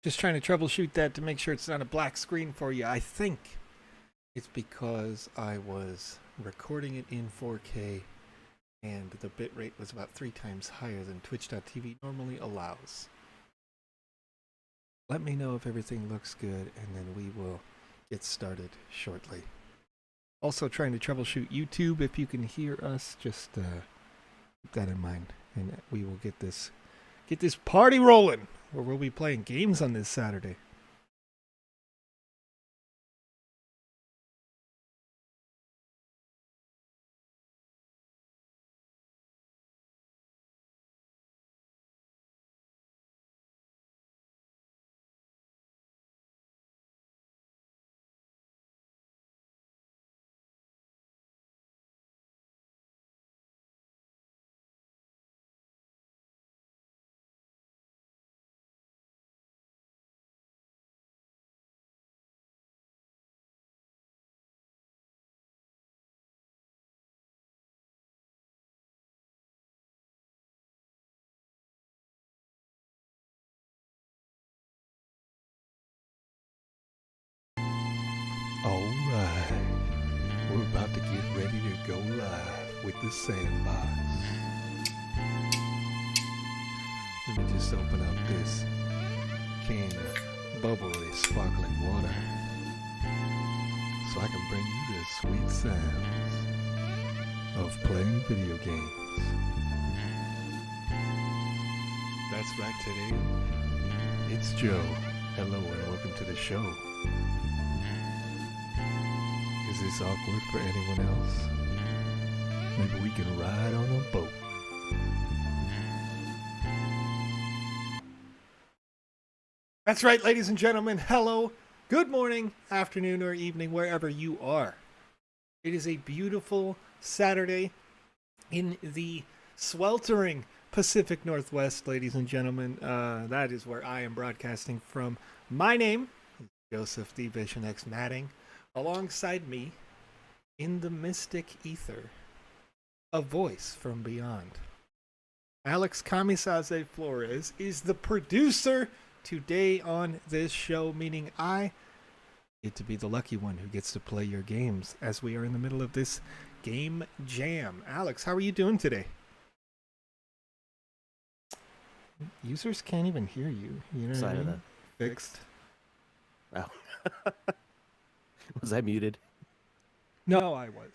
Just trying to troubleshoot that to make sure it's not a black screen for you. I think it's because I was recording it in 4K and the bitrate was about 3 times higher than Twitch.tv normally allows. Let me know if everything looks good and then we will get started shortly. Also trying to troubleshoot YouTube. If you can hear us, just keep that in mind and we will get this party rolling where we'll be playing games on this Saturday. Alright, we're about to get ready to go live with the Sandbox. Let me just open up this can of bubbly, sparkling water so I can bring you the sweet sounds of playing video games. That's right, today it's Joe. Hello and welcome to the show. Is this awkward for anyone else? Maybe we can ride on a boat. That's right, ladies and gentlemen. Hello, good morning, afternoon, or evening, wherever you are. It is a beautiful Saturday in the sweltering Pacific Northwest, ladies and gentlemen. That is where I am broadcasting from. My name is Joseph D. Vision X Matting. Alongside me, in the mystic ether, a voice from beyond. Alex Florez is the producer today on this show, meaning I get to be the lucky one who gets to play your games as we are in the middle of this game jam. Alex, how are you doing today? Users can't even hear you. You know what I mean? Fixed. Oh. Was I muted? No, I was.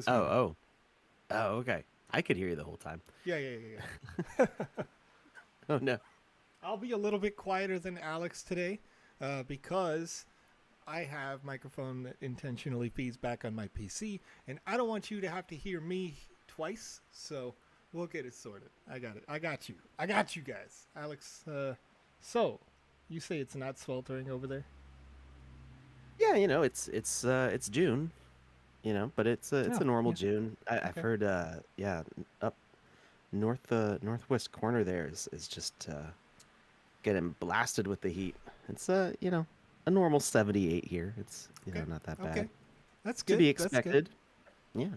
Oh, okay. I could hear you the whole time. Yeah. Oh, no. I'll be a little bit quieter than Alex today because I have microphone that intentionally feeds back on my PC, and I don't want you to have to hear me twice, so we'll get it sorted. I got it. I got you guys. Alex, so you say it's not sweltering over there? Yeah, it's June, but it's a normal June. I've heard, up northwest corner there is just getting blasted with the heat. It's a normal 78 here. It's not that bad. Okay, that's good. To be expected. Yeah.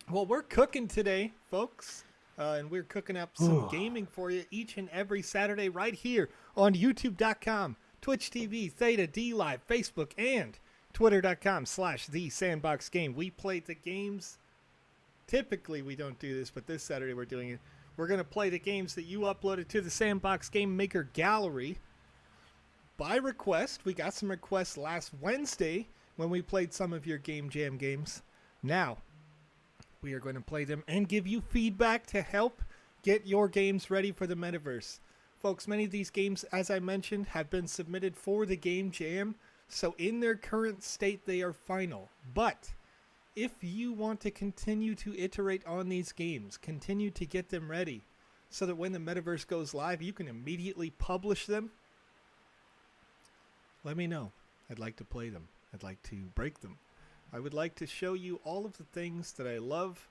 Well, we're cooking today, folks, and we're cooking up some gaming for you each and every Saturday right here on YouTube.com. Twitch TV, Theta, D Live, Facebook, and Twitter.com/TheSandboxGame. We play the games. Typically, we don't do this, but this Saturday we're doing it. We're going to play the games that you uploaded to the Sandbox Game Maker Gallery by request. We got some requests last Wednesday when we played some of your Game Jam games. Now, we are going to play them and give you feedback to help get your games ready for the metaverse. Folks, many of these games, as I mentioned, have been submitted for the Game Jam, so in their current state, they are final. But if you want to continue to iterate on these games, continue to get them ready, so that when the metaverse goes live, you can immediately publish them, let me know. I'd like to play them. I'd like to break them. I would like to show you all of the things that I love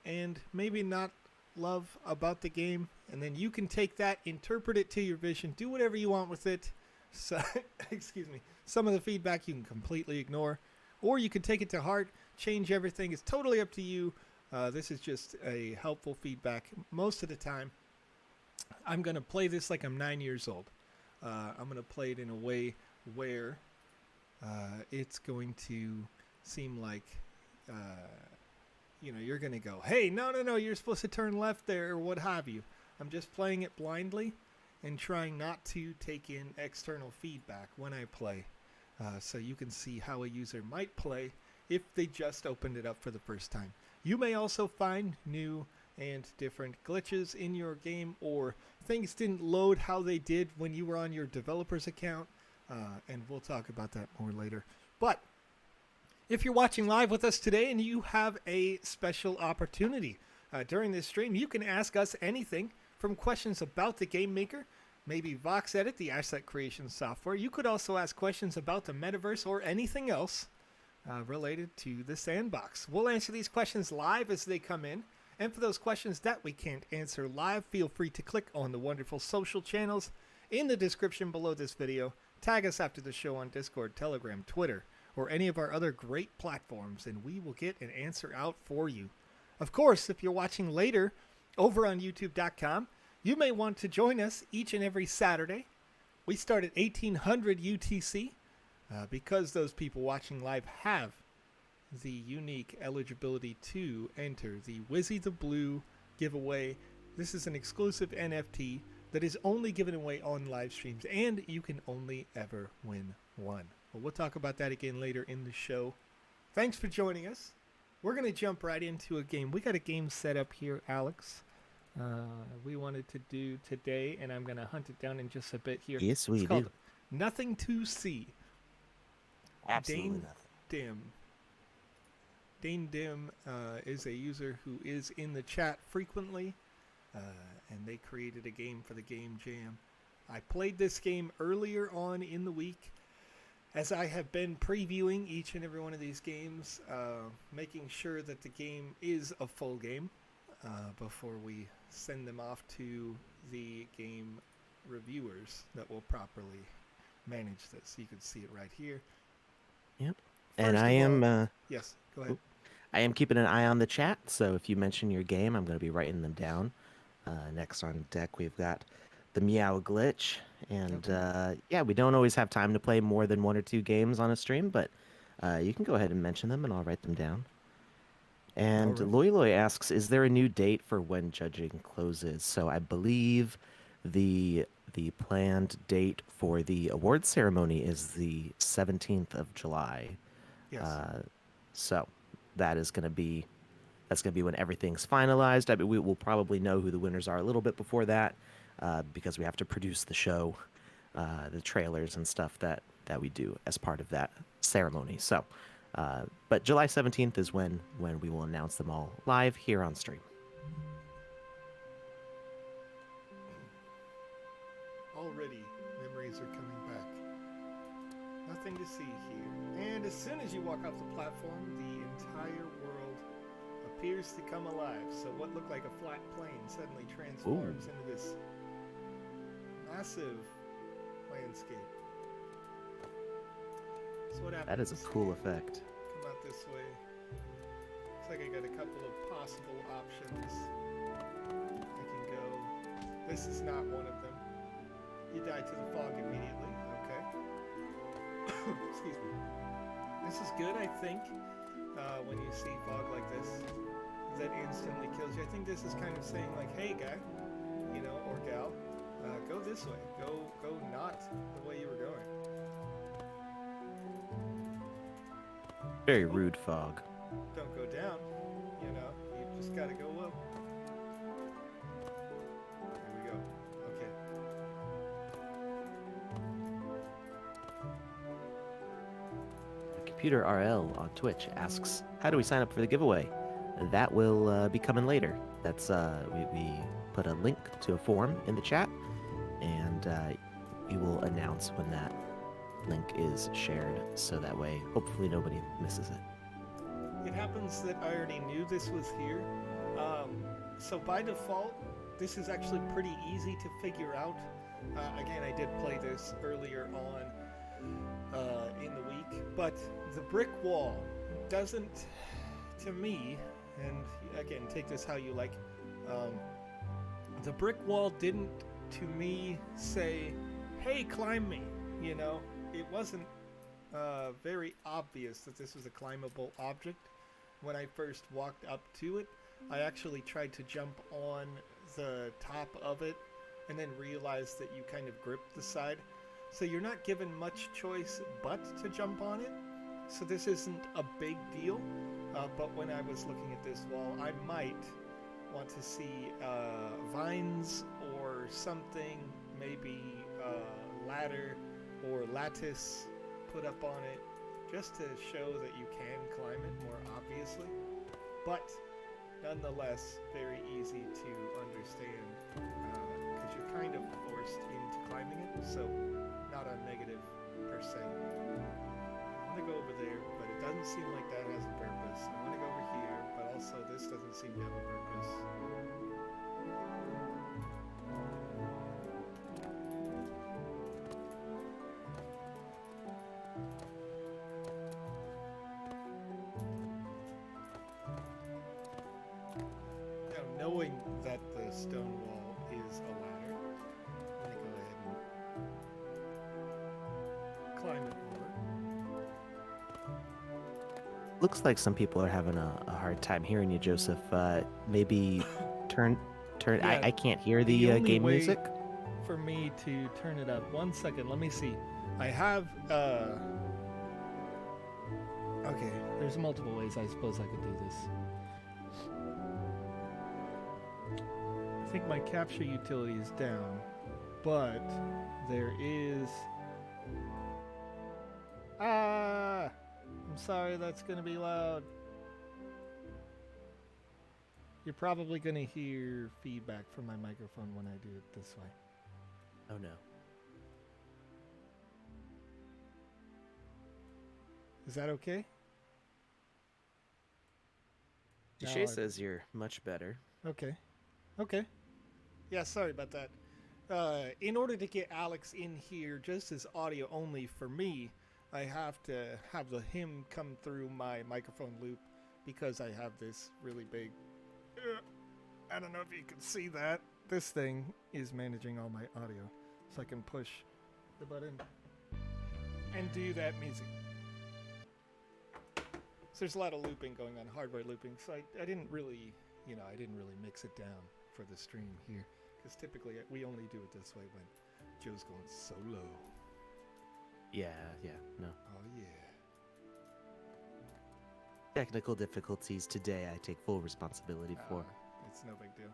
and maybe not love about the game, and then you can take that, interpret it to your vision, do whatever you want with it. So, excuse me. Some of the feedback you can completely ignore, or you can take it to heart, change everything. It's totally up to you. This is just a helpful feedback. Most of the time, I'm going to play this like I'm 9 years old. I'm going to play it in a way where it's going to seem like, you're going to go, hey, no, you're supposed to turn left there or what have you. I'm just playing it blindly and trying not to take in external feedback when I play. So you can see how a user might play if they just opened it up for the first time. You may also find new and different glitches in your game, or things didn't load how they did when you were on your developer's account, and we'll talk about that more later. But if you're watching live with us today and you have a special opportunity during this stream, you can ask us anything from questions about the game maker, maybe VoxEdit, the asset creation software. You could also ask questions about the metaverse or anything else related to the Sandbox. We'll answer these questions live as they come in. And for those questions that we can't answer live, feel free to click on the wonderful social channels in the description below this video. Tag us after the show on Discord, Telegram, Twitter, or any of our other great platforms, and we will get an answer out for you. Of course, if you're watching later over on youtube.com, you may want to join us each and every Saturday. We start at 1800 UTC because those people watching live have the unique eligibility to enter the Wizzy the Blue giveaway. This is an exclusive NFT that is only given away on live streams, and you can only ever win one. But we'll talk about that again later in the show. Thanks for joining us. We're going to jump right into a game. We got a game set up here, Alex. We wanted to do today, and I'm going to hunt it down in just a bit here. Yes, we it's called do. Nothing to See. Absolutely Dane Dim is a user who is in the chat frequently, and they created a game for the Game Jam. I played this game earlier on in the week, as I have been previewing each and every one of these games, making sure that the game is a full game before we send them off to the game reviewers that will properly manage this. You can see it right here. Yep. First And I of all- am Yes, go ahead. I am keeping an eye on the chat, so if you mention your game, I'm going to be writing them down. Next on deck, we've got the Meow Glitch, and yeah, we don't always have time to play more than 1 or 2 games on a stream, but you can go ahead and mention them, and I'll write them down. And Alright. Loy asks, is there a new date for when judging closes? So I believe the planned date for the awards ceremony is the 17th of July. Yes. So that's going to be when everything's finalized. I mean, we will probably know who the winners are a little bit before that, because we have to produce the show, the trailers and stuff that we do as part of that ceremony. So, but July 17th is when we will announce them all live here on stream. Already, memories are coming back. Nothing to see here. And as soon as you walk off the platform, the entire world appears to come alive. So what looked like a flat plane suddenly transforms into this massive landscape. So what happens? That is a cool effect. Come out this way. Looks like I got a couple of possible options. I can go. This is not one of them. You die to the fog immediately. Okay. Excuse me. This is good, I think. When you see fog like this, that instantly kills you. I think this is kind of saying like, hey guy, or gal, go this way. Go not the way you were going. Very rude fog. Don't go down. You just gotta go up. There we go. Okay. Computer RL on Twitch asks, how do we sign up for the giveaway? That will be coming later. That's we put a link to a form in the chat, and we will announce when that link is shared, so that way hopefully nobody misses it. It happens that I already knew this was here. So by default, this is actually pretty easy to figure out. Again, I did play this earlier on in the week, but the brick wall doesn't, to me, and again, take this how you like, the brick wall didn't, to me, say hey, climb me. You know, it wasn't very obvious that this was a climbable object when I first walked up to it. I actually tried to jump on the top of it and then realized that you kind of grip the side. So you're not given much choice but to jump on it. So this isn't a big deal. But when I was looking at this wall, I might want to see vines or something, maybe ladder or lattice put up on it, just to show that you can climb it more obviously. But nonetheless, very easy to understand because you're kind of forced into climbing it, so not a negative per se. I want to go over there, but it doesn't seem like that has a purpose. I want to go over here, but also this doesn't seem to have a purpose. Now, knowing that the stone wall is a ladder, I'm going to go ahead and climb it over. Looks like some people are having a hard time hearing you, Joseph. Maybe turn. Yeah, I can't hear the the only game way music. for me to turn it up. 1 second, let me see. I have okay, there's multiple ways I suppose I could do this. I think my capture utility is down, but there is I'm sorry, that's gonna be loud. You're probably gonna hear feedback from my microphone when I do it this way. Oh no. Is that okay? Shay says you're much better. Okay. Okay. Yeah, sorry about that. In order to get Alex in here just as audio only for me, I have to have him come through my microphone loop because I have this really big. I don't know if you can see that. This thing is managing all my audio, so I can push the button and do that music. So there's a lot of looping going on, hardware looping. So I didn't really, I didn't really mix it down for the stream here, because typically we only do it this way when Joe's going solo. Yeah, no. Oh yeah. Technical difficulties today I take full responsibility for. It's no big deal.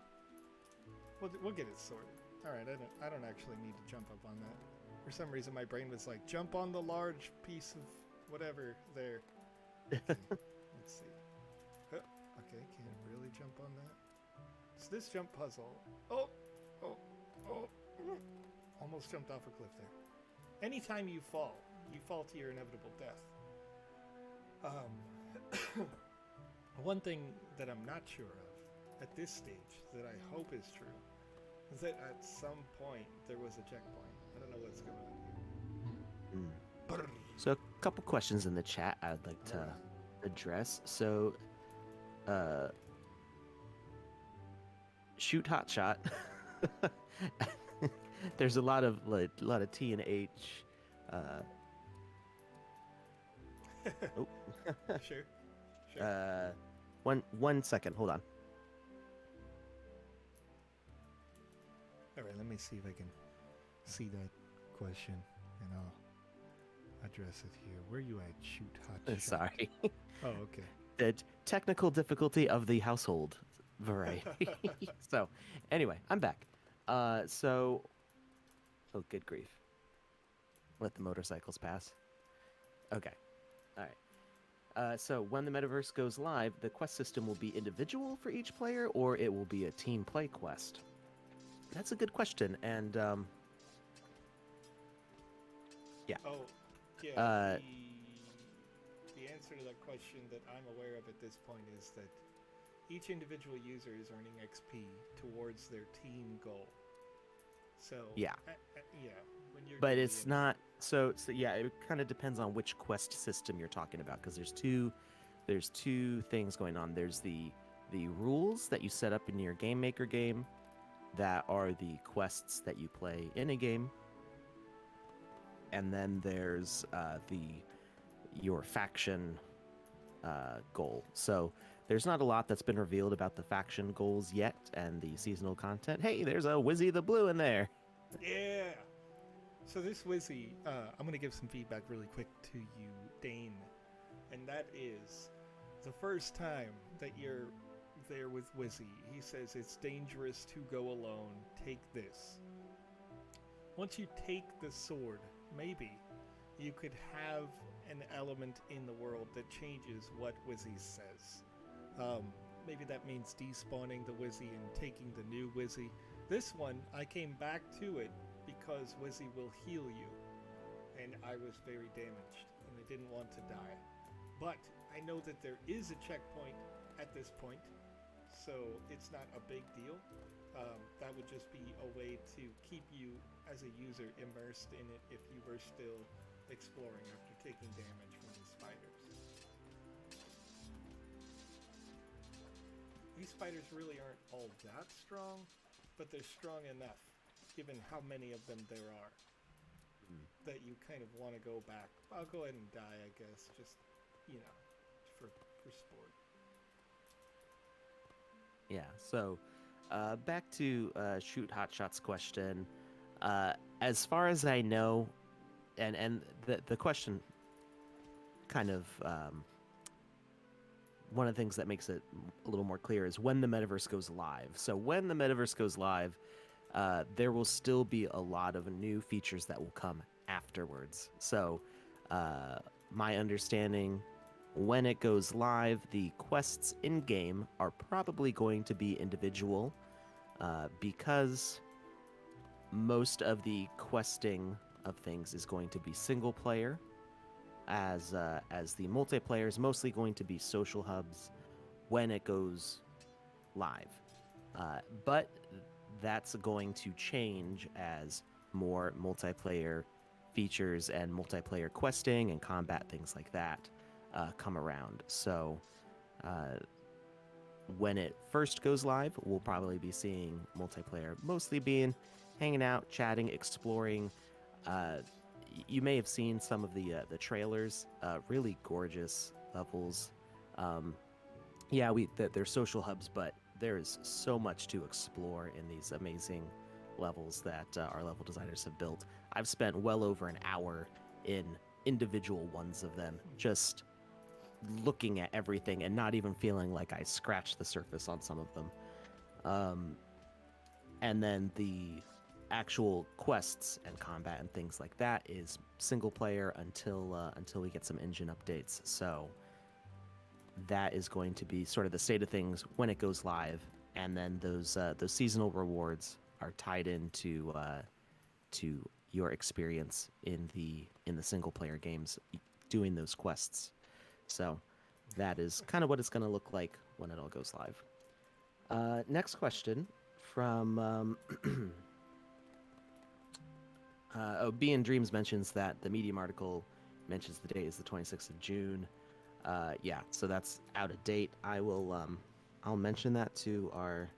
We'll get it sorted. All right, I don't actually need to jump up on that. For some reason, my brain was like, jump on the large piece of whatever there. Okay, let's see. Okay, can't really jump on that. It's this jump puzzle. Oh! Almost jumped off a cliff there. Anytime you fall to your inevitable death. One thing that I'm not sure of at this stage that I hope is true is that at some point there was a checkpoint. I don't know what's going on here. So a couple questions in the chat I'd like to address. So, shoot hot shot. There's a lot of T and H. Oh. Sure. One second. Hold on. All right, let me see if I can see that question, and I'll address it here. Where you at? Shoot hot shot. Sorry. Oh, okay. The technical difficulty of the household variety. So, anyway, I'm back. Oh, good grief. Let the motorcycles pass. Okay. All right. So when the metaverse goes live, the quest system will be individual for each player, or it will be a team play quest? That's a good question, and yeah. Oh, yeah. The answer to that question that I'm aware of at this point is that each individual user is earning XP towards their team goal. So yeah, yeah. When you're but it's not. So yeah, it kind of depends on which quest system you're talking about, because there's two things going on. There's the rules that you set up in your game maker game, that are the quests that you play in a game, and then there's your faction goal. So there's not a lot that's been revealed about the faction goals yet and the seasonal content. Hey, there's a Wizzy the Blue in there. Yeah. So this Wizzy, I'm going to give some feedback really quick to you, Dane. And that is the first time that you're there with Wizzy, he says it's dangerous to go alone. Take this. Once you take the sword, maybe you could have an element in the world that changes what Wizzy says. Maybe that means despawning the Wizzy and taking the new Wizzy. This one, I came back to it because Wizzy will heal you, and I was very damaged, and I didn't want to die. But I know that there is a checkpoint at this point, so it's not a big deal. That would just be a way to keep you as a user immersed in it if you were still exploring after taking damage from the spiders. These spiders really aren't all that strong, but they're strong enough, given how many of them there are, that you kind of want to go back. I'll go ahead and die, I guess, just, you know, for sport. Yeah, so back to Shoot Hotshot's question. As far as I know, and the question kind of one of the things that makes it a little more clear is when the metaverse goes live. So when the metaverse goes live, there will still be a lot of new features that will come afterwards. So my understanding, when it goes live, the quests in-game are probably going to be individual because most of the questing of things is going to be single player, as the multiplayer is mostly going to be social hubs when it goes live. But that's going to change as more multiplayer features and multiplayer questing and combat, things like that, come around. So when it first goes live, we'll probably be seeing multiplayer mostly being hanging out, chatting, exploring. You may have seen some of the trailers, really gorgeous levels. Yeah, they're social hubs, but there is so much to explore in these amazing levels that our level designers have built. I've spent well over an hour in individual ones of them, just looking at everything and not even feeling like I scratched the surface on some of them. And then the actual quests and combat and things like that is single player until we get some engine updates. So that is going to be sort of the state of things when it goes live, and then those seasonal rewards are tied into to your experience in the single player games doing those quests. So that is kind of what it's going to look like when it all goes live. Next question from B in Dreams mentions that the Medium article mentions the date is the 26th of June. Yeah, so that's out of date. I'll mention that to our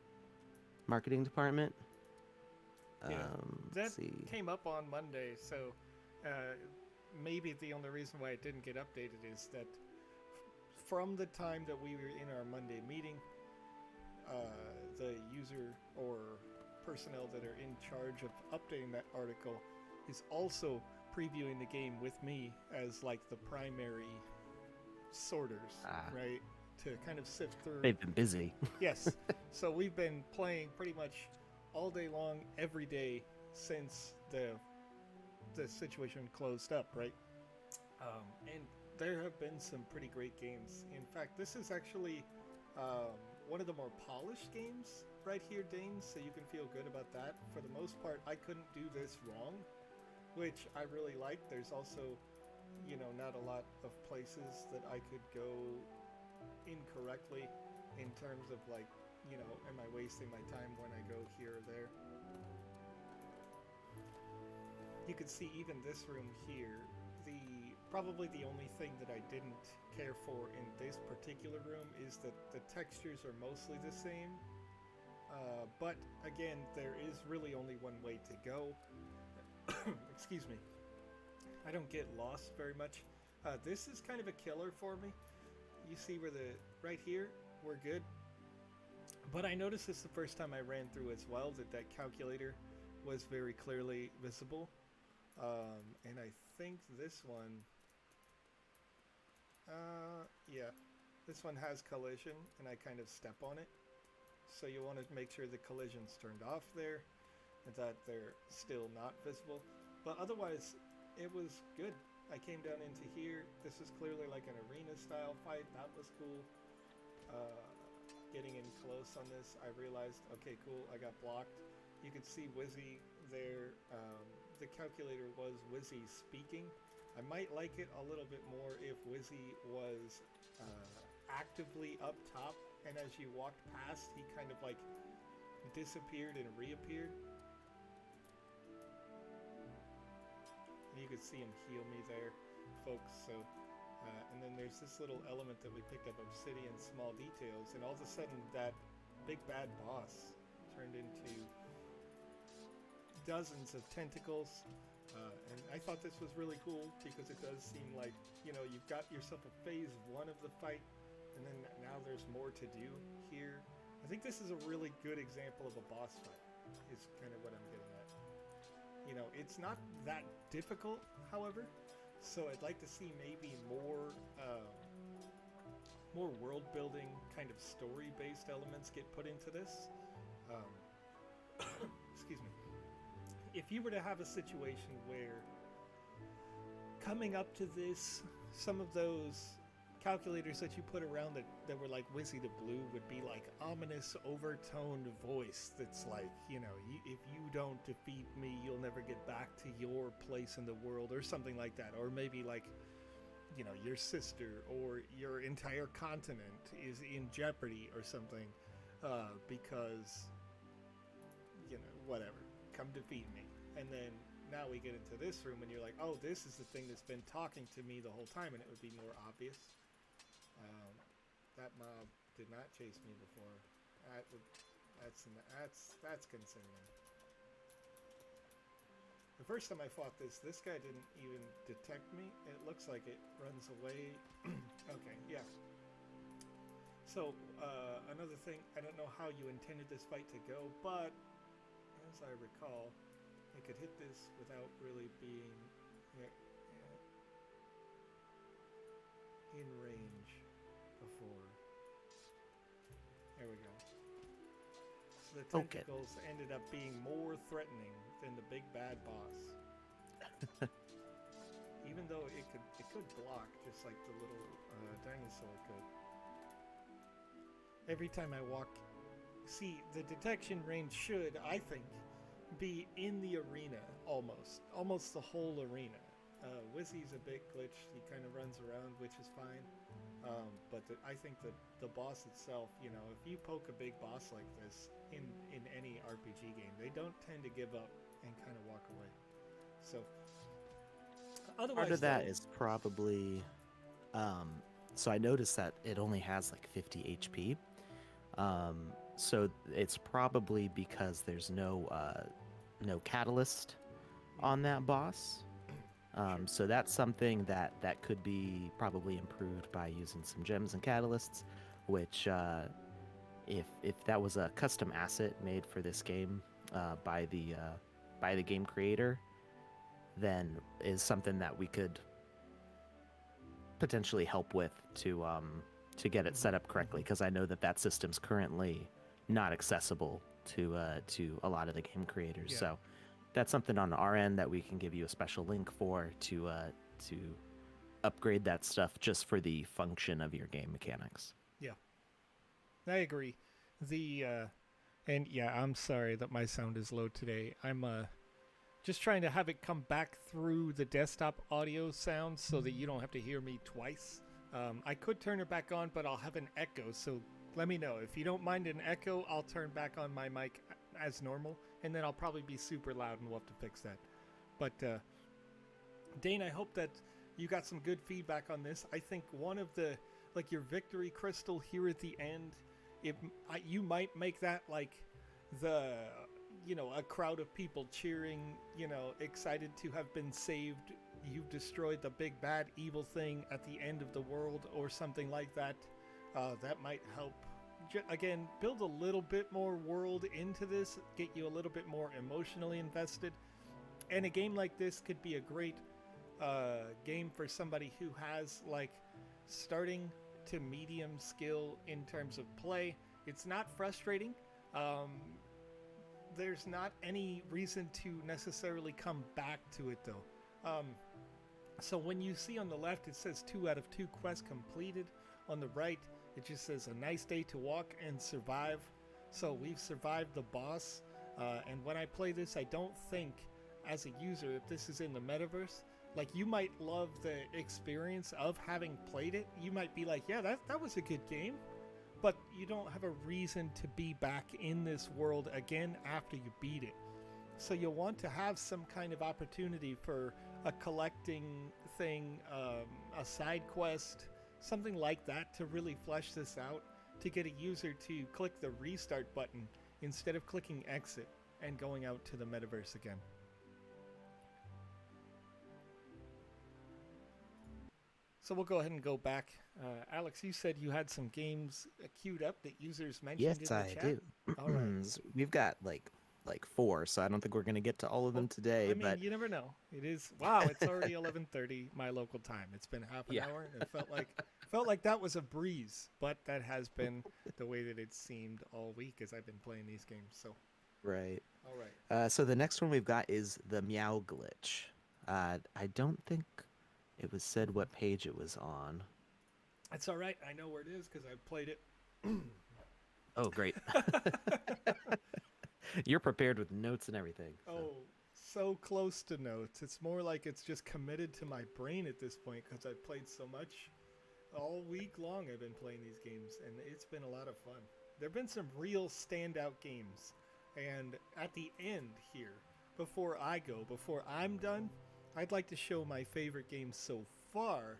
marketing department. Yeah, that came up on Monday, so maybe the only reason why it didn't get updated is that from the time that we were in our Monday meeting, the user or personnel that are in charge of updating that article is also previewing the game with me as like the primary sorters, right? To kind of sift through. They've been busy. Yes. So we've been playing pretty much all day long, every day since the situation closed up, right? And there have been some pretty great games. In fact, this is actually one of the more polished games right here, Dane, so you can feel good about that. For the most part, I couldn't do this wrong, which I really like. There's also, you know, not a lot of places that I could go incorrectly in terms of, like, you know, am I wasting my time when I go here or there? You can see even this room here, probably the only thing that I didn't care for in this particular room is that the textures are mostly the same. But again, there is really only one way to go. Excuse me. don't get lost very much. This is kind of a killer for me. You see where right here, we're good. But I noticed this the first time I ran through as well, that calculator was very clearly visible. And I think this one, yeah, this one has collision, and I kind of step on it. So you want to make sure the collision's turned off there, and that they're still not visible. But otherwise, it was good. I came down into here. This was clearly like an arena style fight. That was cool. Getting in close on this, I realized, okay, cool, I got blocked. You could see Wizzy there. The calculator was Wizzy speaking. I might like it a little bit more if Wizzy was actively up top, and as you walked past, he kind of like disappeared and reappeared. And you could see him heal me there, folks. So, and then there's this little element that we picked up, obsidian, small details, and all of a sudden that big bad boss turned into dozens of tentacles. And I thought this was really cool because it does seem like, you know, you've got yourself a phase 1 of the fight, and then now there's more to do here. I think this is a really good example of a boss fight, is kind of what I'm getting at. You know, it's not that difficult, however, so I'd like to see maybe more world building, kind of story based elements get put into this. Excuse me. If you were to have a situation where coming up to this, some of those calculators that you put around that were like Wizzy the Blue would be like ominous overtoned voice that's like, you know, if you don't defeat me, you'll never get back to your place in the world, or something like that. Or maybe like, you know, your sister or your entire continent is in jeopardy or something, because, you know, whatever, come defeat me. And then now we get into this room and you're like, oh, this is the thing that's been talking to me the whole time, and it would be more obvious. That mob did not chase me before. That's concerning. The first time I fought this guy didn't even detect me. It looks like it runs away. Okay, yeah. So, another thing, I don't know how you intended this fight to go, but as I recall, I could hit this without really being in range before. There we go. So the tentacles ended up being more threatening than the big bad boss. Even though it could block just like the little dinosaur could. Every time I walk, see, the detection range should, I think, be in the arena almost the whole arena. Wizzy's a bit glitched. He kind of runs around, which is fine. But I think that the boss itself, you know, if you poke a big boss like this in any RPG game, they don't tend to give up and kind of walk away. So, otherwise, part of that is probably. So I noticed that it only has like 50 HP. So it's probably because there's no catalyst on that boss. Sure. So that's something that could be probably improved by using some gems and catalysts, which if that was a custom asset made for this game by the game creator, then is something that we could potentially help with to get it set up correctly, because I know that system's currently not accessible to a lot of the game creators. Yeah. So that's something on our end that we can give you a special link for to upgrade that stuff just for the function of your game mechanics. Yeah, I agree. And yeah, I'm sorry that my sound is low today. I'm just trying to have it come back through the desktop audio sound so that you don't have to hear me twice. I could turn it back on, but I'll have an echo, so let me know. If you don't mind an echo, I'll turn back on my mic as normal, and then I'll probably be super loud, and we'll have to fix that. But, Dane, I hope that you got some good feedback on this. I think one of the, like, your victory crystal here at the end, you might make that, like, a crowd of people cheering, excited to have been saved, you've destroyed the big bad evil thing at the end of the world or something like that. That might help. Again, build a little bit more world into this, get you a little bit more emotionally invested. And a game like this could be a great game for somebody who has like starting to medium skill in terms of play. It's not frustrating. There's not any reason to necessarily come back to it though. So when you see on the left, it says 2 out of 2 quests completed. On the right, it just says a nice day to walk and survive. So we've survived the boss. And when I play this, I don't think as a user, if this is in the metaverse, like you might love the experience of having played it. You might be like, yeah, that was a good game. But you don't have a reason to be back in this world again after you beat it. So you'll want to have some kind of opportunity for a collecting thing, a side quest, something like that to really flesh this out, to get a user to click the restart button instead of clicking exit and going out to the metaverse again. So we'll go ahead and go back. Alex, you said you had some games queued up that users mentioned in Yes, the I chat. do. All right. So we've got like 4, so I don't think we're gonna get to all of them today. I mean, But you never know. It is wow. It's already 11:30 my local time. It's been half an yeah, hour, and it felt like that was a breeze. But that has been the way that it's seemed all week as I've been playing these games. So right. all right. So the next one we've got is the meow glitch. I don't think it was said what page it was on. It's all right. I know where it is because I've played it. Oh, great. You're prepared with notes and everything. So. Oh, so close to notes. It's more like it's just committed to my brain at this point because I've played so much. All week long I've been playing these games, and it's been a lot of fun. There have been some real standout games. And at the end here, before I'm done, I'd like to show my favorite games so far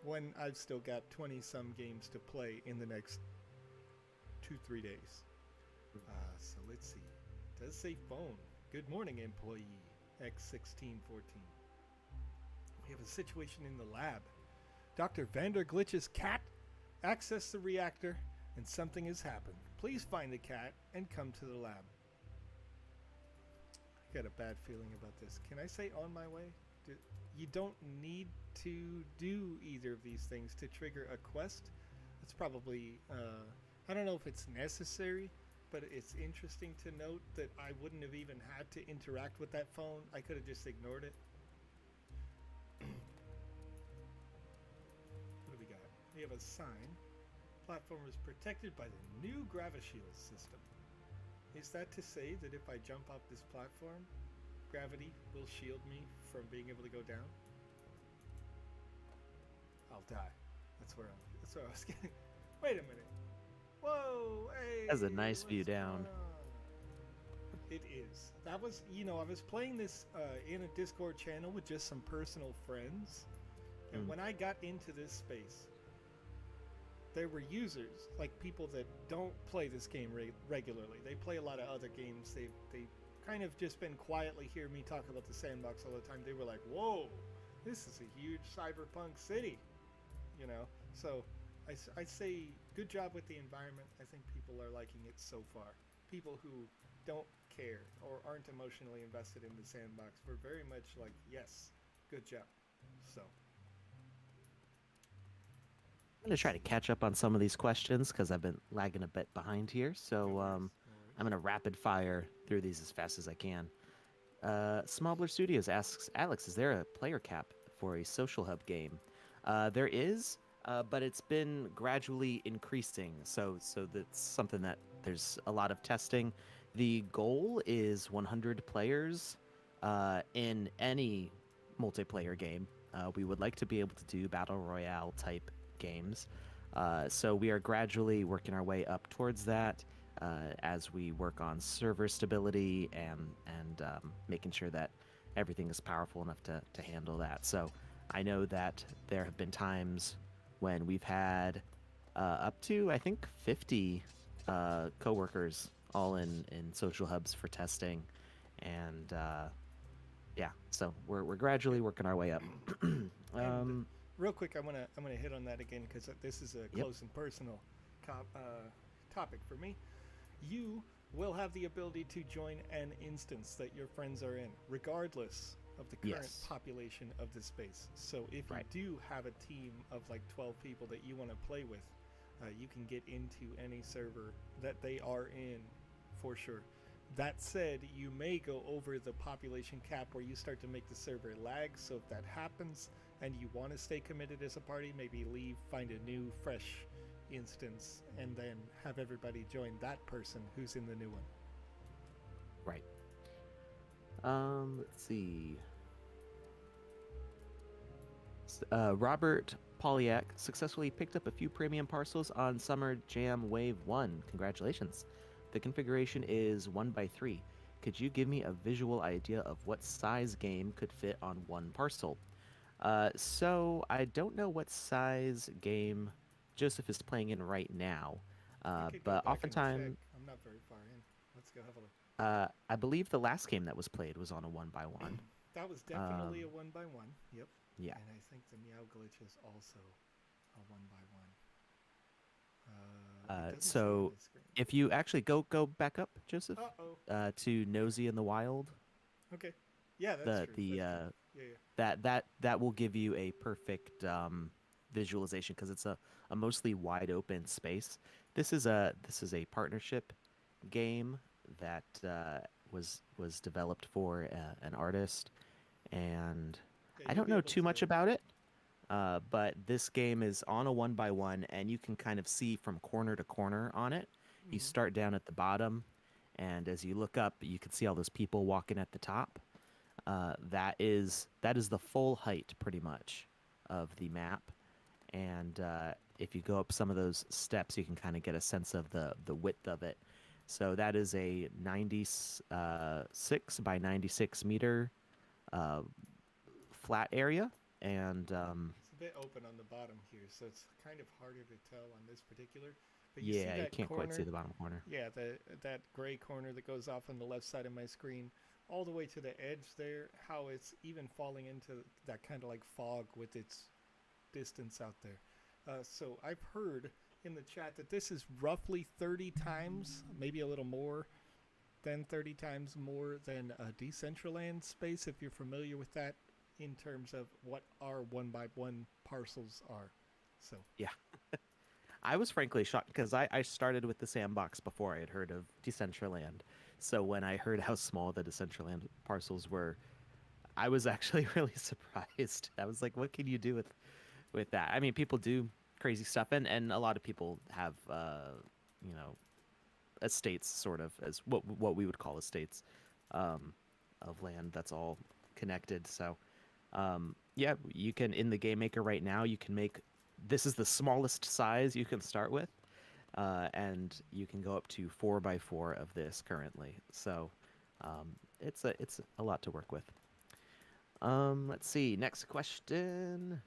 when I've still got 20-some games to play in the next 2-3 days. So let's see. It does say phone. Good morning, employee X1614. We have a situation in the lab. Dr. Vanderglitch's cat accessed the reactor and something has happened. Please find the cat and come to the lab. I got a bad feeling about this. Can I say on my way? You don't need to do either of these things to trigger a quest. It's probably, I don't know if it's necessary, but it's interesting to note that I wouldn't have even had to interact with that phone. I could have just ignored it. What do we got? We have a sign. Platform is protected by the new Gravishield system. Is that to say that if I jump off this platform, gravity will shield me from being able to go down? I'll die. That's where I was getting. Wait a minute. Whoa, hey. That's a nice view down. It is. That was, I was playing this in a Discord channel with just some personal friends. And when I got into this space, there were users, like people that don't play this game regularly. They play a lot of other games. They kind of just been quietly hear me talk about the Sandbox all the time. They were like, whoa, this is a huge cyberpunk city, So I say good job with the environment. I think people are liking it so far. People who don't care or aren't emotionally invested in the Sandbox were very much like, yes, good job. So I'm going to try to catch up on some of these questions because I've been lagging a bit behind here. So I'm going to rapid fire through these as fast as I can. Smaller Studios asks, Alex, is there a player cap for a social hub game? There is, but it's been gradually increasing. So that's something that there's a lot of testing. The goal is 100 players in any multiplayer game. We would like to be able to do battle royale type games. So we are gradually working our way up towards that as we work on server stability and making sure that everything is powerful enough to handle that. So I know that there have been times when we've had up to, I think, 50 coworkers all in social hubs for testing. And yeah, so we're gradually working our way up. And um, real quick, I'm gonna hit on that again because this is a yep. close and personal topic for me. You will have the ability to join an instance that your friends are in, regardless of the current Yes. population of the space. So if you Right. do have a team of like 12 people that you want to play with, you can get into any server that they are in for sure. That said, you may go over the population cap where you start to make the server lag. So if that happens and you want to stay committed as a party, maybe leave, find a new, fresh instance, and then have everybody join that person who's in the new one. Right. Let's see. Robert Polyak successfully picked up a few premium parcels on Summer Jam Wave 1. Congratulations. The configuration is 1 by 3. Could you give me a visual idea of what size game could fit on one parcel? So I don't know what size game Joseph is playing in right now, I could go but back and check. oftentimes, I'm not very far in. Let's go have a look. I believe the last game that was played was on a 1 by 1. That was definitely a Um, one by one. Yep. yeah. And I think the meow glitch is also a one by one. It doesn't say on So the screen. if you actually go back up, Joseph, Uh oh. to Nosy in the Wild, Okay. Yeah, that's the true. the That's true. Yeah, yeah. that will give you a perfect visualization because it's a mostly wide open space. This is a partnership game that was developed for an artist, and Yeah, I you'll don't be know able too much to. about it. But this game is on a 1 by 1, and you can kind of see from corner to corner on it. You Mhm. start down at the bottom, and as you look up, you can see all those people walking at the top. That is the full height, pretty much, of the map. And if you go up some of those steps, you can kind of get a sense of the width of it. So that is a 96 by 96 meter uh, flat area, and It's a bit open on the bottom here, so it's kind of harder to tell on this particular. But you see yeah, you that can't quite see corner? the bottom corner. Yeah, that gray corner that goes off on the left side of my screen, all the way to the edge there. How it's even falling into that kind of like fog with its distance out there. So I've heard in the chat that this is roughly 30 times, maybe a little more than 30 times more than a Decentraland space, if you're familiar with that, in terms of what our one by one parcels are. So, Yeah. I was frankly shocked because I started with the Sandbox before I had heard of Decentraland. So when I heard how small the Decentraland parcels were, I was actually really surprised. I was like, what can you do with that? I mean, people do crazy stuff, and a lot of people have you know, estates sort of as what we would call estates um of land that's all connected. So yeah, you can in the game maker right now, you can make this is the smallest size you can start with. And you can go up to 4 by 4 of this currently. So it's a lot to work with. Let's see. Next question.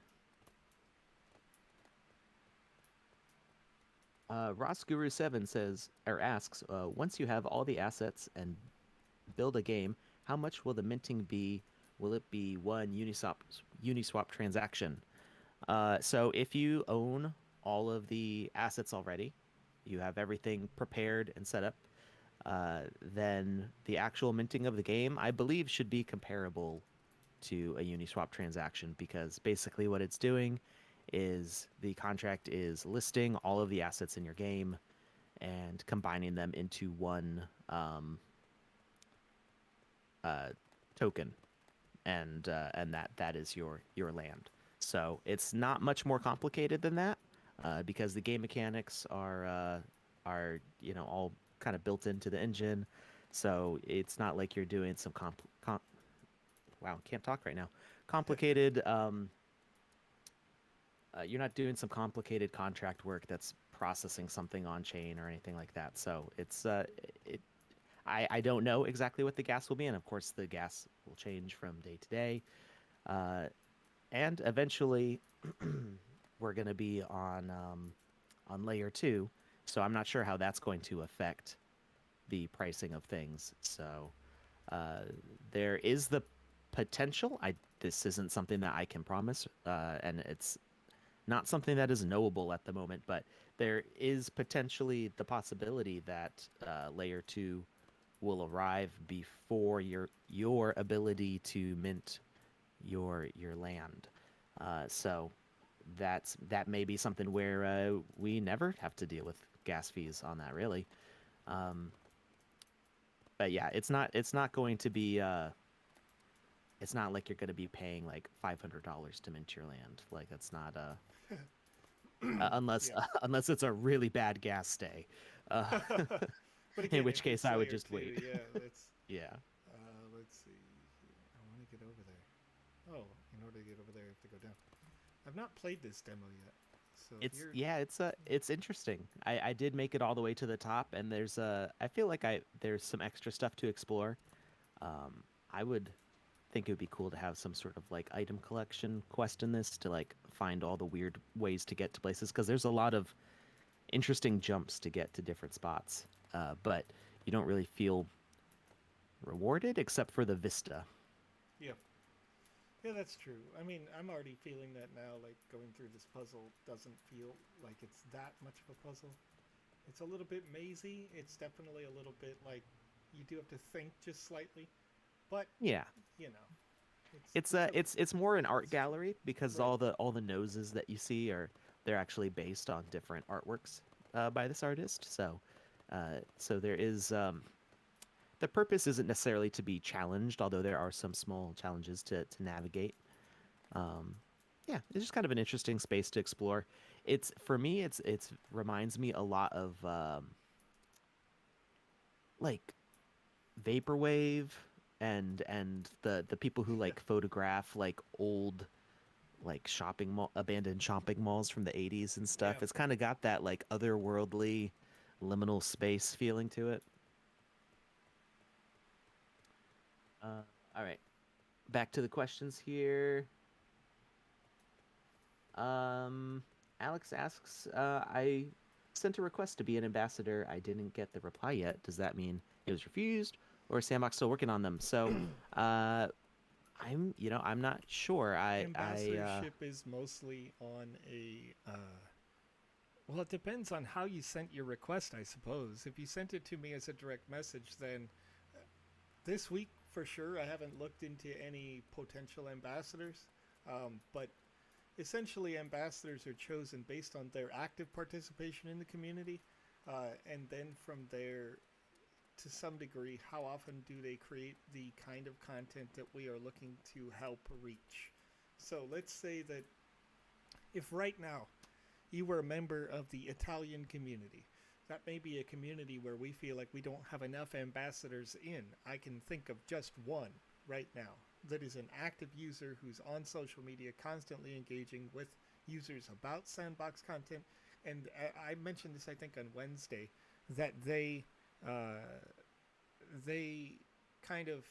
Ross Guru 7 says or asks, once you have all the assets and build a game, how much will the minting be? Will it be one Uniswap transaction? So if you own all of the assets already, you have everything prepared and set up, then the actual minting of the game, I believe, should be comparable to a Uniswap transaction because basically what it's doing is the contract is listing all of the assets in your game and combining them into one uh, token, and that is your land. So it's not much more complicated than that, because the game mechanics are all kind of built into the engine. So it's not like you're doing some wow, can't talk right now. Complicated. You're not doing some complicated contract work that's processing something on chain or anything like that. So it I don't know exactly what the gas will be, and of course the gas will change from day to day. Uh, and eventually, we're going to be on layer two, so I'm not sure how that's going to affect the pricing of things. So uh, there is the potential. This isn't something that I can promise, and it's not something that is knowable at the moment, but there is potentially the possibility that layer 2 will arrive before your ability to mint your land. So that may be something where we never have to deal with gas fees on that, really. Um, but yeah, it's not going to be it's not like you're going to be paying like $500 to mint your land. Like that's not unless Yeah. unless it's a really bad gas stay. Uh, But in again, which if case it's I would layer just two, wait. yeah, Yeah. let's see. I want to get over there. Oh, in order to get over there, I have to go down. I've not played this demo yet, so if It's you're, yeah, it's interesting. I did make it all the way to the top, and I feel like there's some extra stuff to explore. I would think it would be cool to have some sort of like item collection quest in this to like find all the weird ways to get to places because there's a lot of interesting jumps to get to different spots. But you don't really feel rewarded except for the vista. yeah, yeah, that's true. I mean, I'm already feeling that now. Like going through this puzzle doesn't feel like it's that much of a puzzle. It's a little bit mazy. It's definitely a little bit like you do have to think just slightly, but Yeah. you know, it's It's it's a it's more an art it's fun. gallery because Right. all the noses that you see are they're actually based on different artworks by this artist. So there is the purpose isn't necessarily to be challenged, although there are some small challenges to navigate. Um, yeah, it's just kind of an interesting space to explore. It's for me, it's reminds me a lot of like vaporwave and the people who like photograph like old like shopping mall abandoned shopping malls from the 80s and Yeah. stuff. It's kind of got that like otherworldly liminal space feeling to it. Uh, all right, back to the questions here. Um, Alex asks, I sent a request to be an ambassador. I didn't get the reply yet. Does that mean it was refused or is Sandbox still working on them? So, uh, I'm not sure. Ambassadorship is mostly on a well, it depends on how you sent your request, I suppose. If you sent it to me as a direct message, then this week for sure I haven't looked into any potential ambassadors. But essentially, ambassadors are chosen based on their active participation in the community, and then from there, to some degree, how often do they create the kind of content that we are looking to help reach. So let's say that if right now you were a member of the Italian community, that may be a community where we feel like we don't have enough ambassadors in. I can think of just one right now that is an active user who's on social media, constantly engaging with users about Sandbox content. And I mentioned this, I think, on Wednesday, that uh, they kind of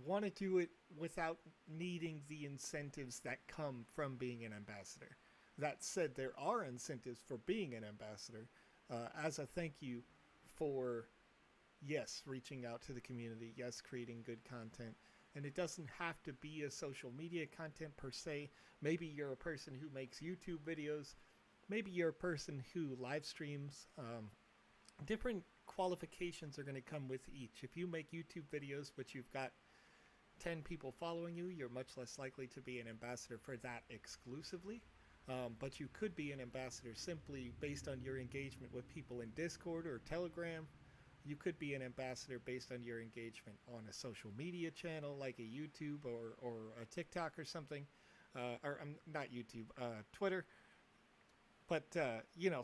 want to do it without needing the incentives that come from being an ambassador. That said, there are incentives for being an ambassador as a thank you for, yes, reaching out to the community, yes, creating good content. And it doesn't have to be a social media content per se. Maybe you're a person who makes YouTube videos. Maybe you're a person who live streams. Different qualifications are going to come with each. If you make YouTube videos, but you've got 10 people following you, you're much less likely to be an ambassador for that exclusively. But you could be an ambassador simply based on your engagement with people in Discord or Telegram. You could be an ambassador based on your engagement on a social media channel like a YouTube or a TikTok or something. Not YouTube, Twitter. But,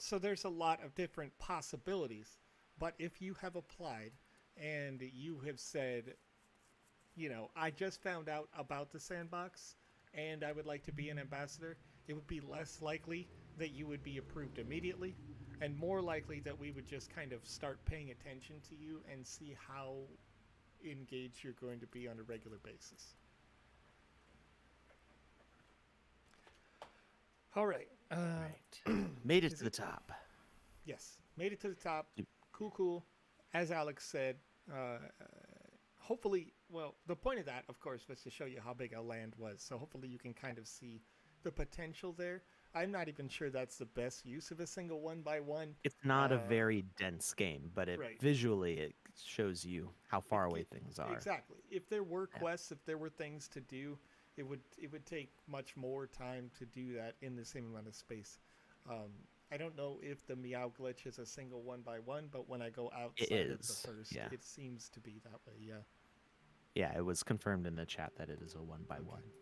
so there's a lot of different possibilities. But if you have applied and you have said, I just found out about the Sandbox and I would like to be an ambassador, it would be less likely that you would be approved immediately and more likely that we would just kind of start paying attention to you and see how engaged you're going to be on a regular basis. All right. right. Made it Is to the it? top. Yes. Made it to the top. Cool, cool. As Alex said, hopefully well, the point of that, of course, was to show you how big a land was. So hopefully you can kind of see the potential there. I'm not even sure that's the best use of a single one by one. It's not a Uh, very dense game, but it right. visually it shows you how far away things are. Exactly. If there were Yeah. quests, if there were things to do, it would take much more time to do that in the same amount of space. Um, I don't know if the meow glitch is a single one by one, but when I go It outside of the is. first, Yeah. it seems to be that way. Yeah. Yeah, it was confirmed in the chat that it is a one by Okay. one.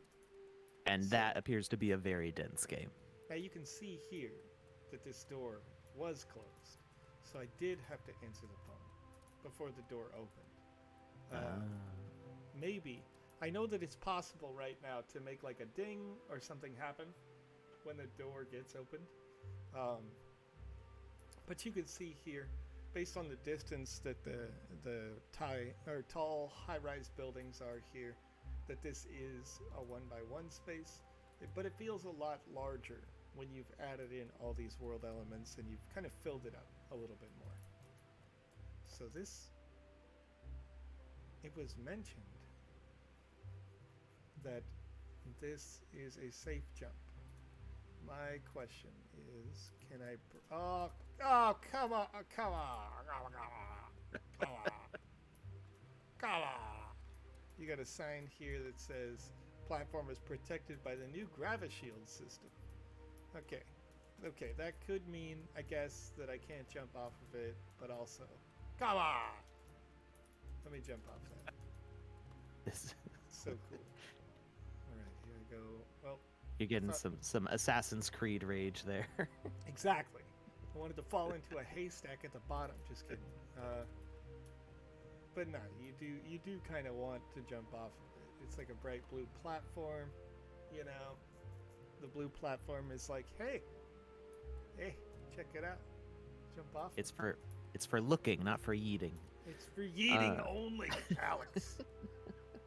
And So that appears to be a very dense game. now you can see here that this door was closed. So I did have to answer the phone before the door opened. Uh, Uh, maybe. I know that it's possible right now to make like a ding or something happen when the door gets opened. Um, but you can see here, based on the distance that the tall high-rise buildings are here, that this is a one by one space. But it feels a lot larger when you've added in all these world elements and you've kind of filled it up a little bit more. So this, it was mentioned that this is a safe jump. My question is, can I? Oh, come on, come on, come on, come on, come on! You got a sign here that says platform is protected by the new Gravishield system. Okay, okay, that could mean, I guess, that I can't jump off of it, but also, come on! Let me jump off that. this, So cool. All right, here I go. Well, you're it's getting not some Assassin's Creed rage there. exactly. I wanted to fall into a haystack at the bottom. Just kidding. But no, you do kind of want to jump off of it. It's like a bright blue platform, you know. The blue platform is like, hey, hey, check it out. Jump off. It's for looking, not for eating. It's for yeeting Uh, only, Alex.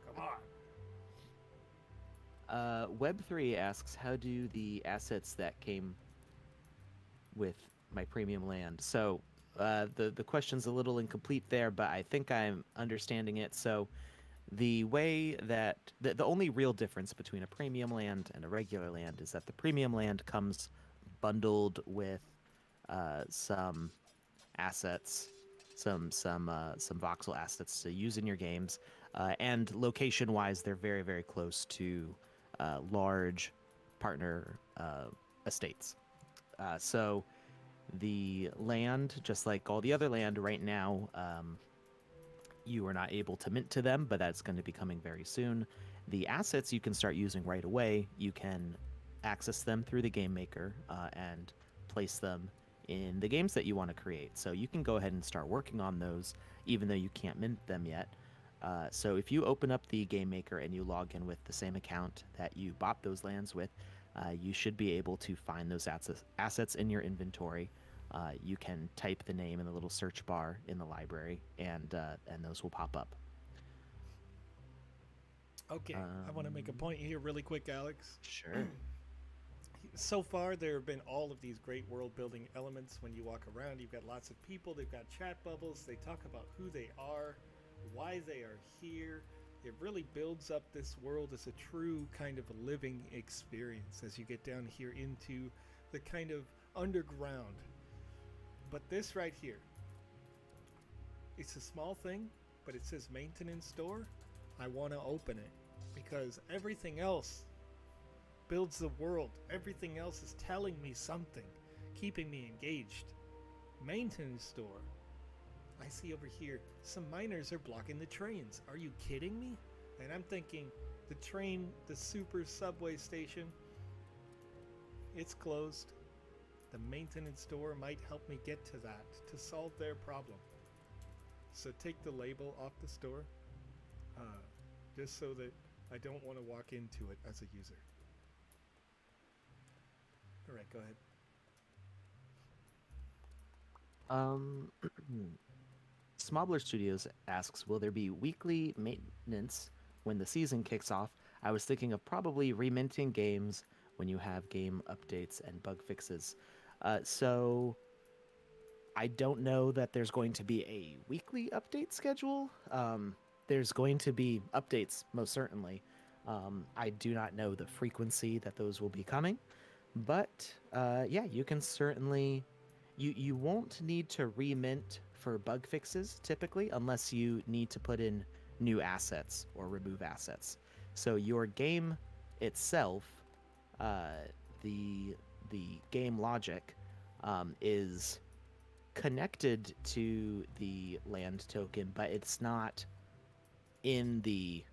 Come on. Web3 asks, how do the assets that came with my premium land? So the question's a little incomplete there, but I think I'm understanding it. So the way that the only real difference between a premium land and a regular land is that the premium land comes bundled with some assets, some voxel assets to use in your games, and location-wise, they're very very close to large partner estates. So the land, just like all the other land right now, you are not able to mint to them, but that's going to be coming very soon. The assets you can start using right away. You can access them through the game maker and place them in the games that you want to create. So you can go ahead and start working on those, even though you can't mint them yet. So if you open up the game maker and you log in with the same account that you bought those lands with, you should be able to find those assets in your inventory. You can type the name in the little search bar in the library, and those will pop up. Okay, I want to make a point here really quick, Alex. Sure. So far, there have been all of these great world building elements. When you walk around, you've got lots of people, they've got chat bubbles, they talk about who they are, why they are here. It really builds up this world as a true kind of a living experience as you get down here into the kind of underground. But this right here, it's a small thing, but it says maintenance store. I want to open it because everything else builds the world. Everything else is telling me something, keeping me engaged. Maintenance store. I see over here some miners are blocking the trains. Are you kidding me? And I'm thinking the train, the super subway station, it's closed. The maintenance store might help me get to that to solve their problem. So take the label off the store, just so that I don't want to walk into it as a user. All right, go ahead. Smobler Studios asks, will there be weekly maintenance when the season kicks off? I was thinking of probably reminting games when you have game updates and bug fixes. So I don't know that there's going to be a weekly update schedule. there's going to be updates, most certainly. I do not know the frequency that those will be coming, but yeah, you can certainly you won't need to remint for bug fixes typically unless you need to put in new assets or remove assets. So your game itself, uh, the game logic, is connected to the land token, but it's not in the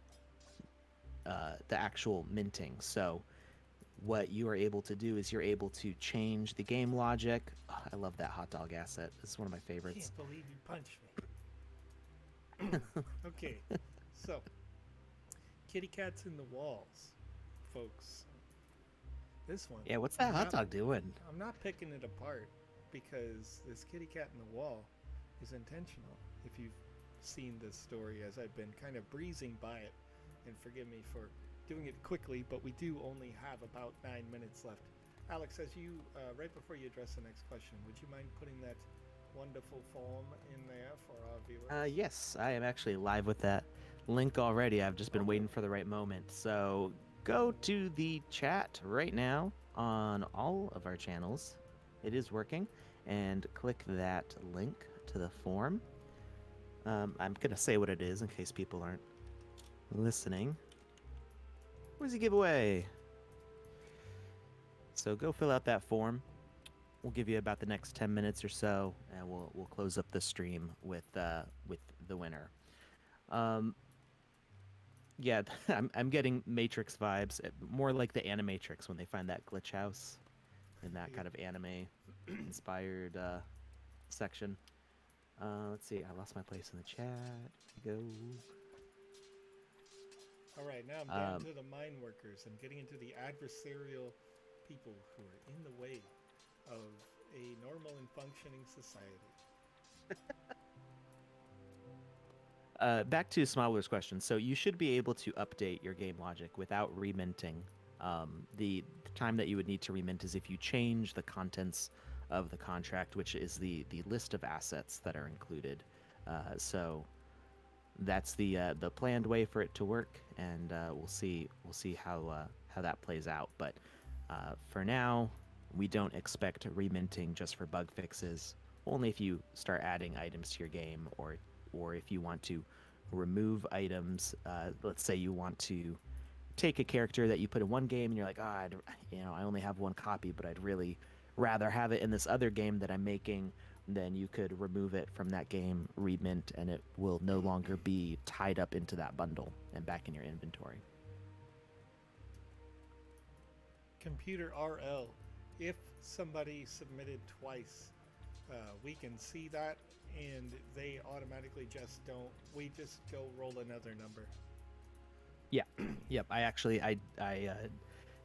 actual minting. So what you are able to do is you're able to change the game logic. Oh, I love that hot dog asset. It's one of my favorites. Can't believe you punched me. Okay, so kitty cats in the walls, folks. This one, Yeah, what's that hot dog doing? I'm not picking it apart because this kitty cat in the wall is intentional. If you've seen this story, as I've been kind of breezing by it, and forgive me for doing it quickly, but we do only have about 9 minutes left. Alex, as you right before you address the next question, would you mind putting that wonderful form in there for our viewers? Yes, I am actually live with that link already. I've just been waiting for the right moment. So go to the chat right now on all of our channels. It is working. And click that link to the form. I'm going to say what it is in case people aren't listening. What does he give away? So go fill out that form. We'll give you about the next 10 minutes or so, and we'll close up the stream with the winner. Yeah, I'm getting Matrix vibes, more like the Animatrix when they find that glitch house in that kind of anime inspired section. Let's see, I lost my place in the chat. Go. All right, now I'm down to the mine workers. I'm getting into the adversarial people who are in the way of a normal and functioning society. Back to Smiler's question. So you should be able to update your game logic without reminting. The time that you would need to remint is if you change the contents of the contract, which is the list of assets that are included. So that's the planned way for it to work, and we'll see how that plays out. But for now, we don't expect reminting just for bug fixes. Only if you start adding items to your game, or if you want to remove items. Let's say you want to take a character that you put in one game, and you're like, I only have one copy, but I'd really rather have it in this other game that I'm making. Then you could remove it from that game, remint, and it will no longer be tied up into that bundle and back in your inventory. Computer RL, if somebody submitted twice, we can see that, and they automatically just don't. We just go roll another number. Yeah, yep. I actually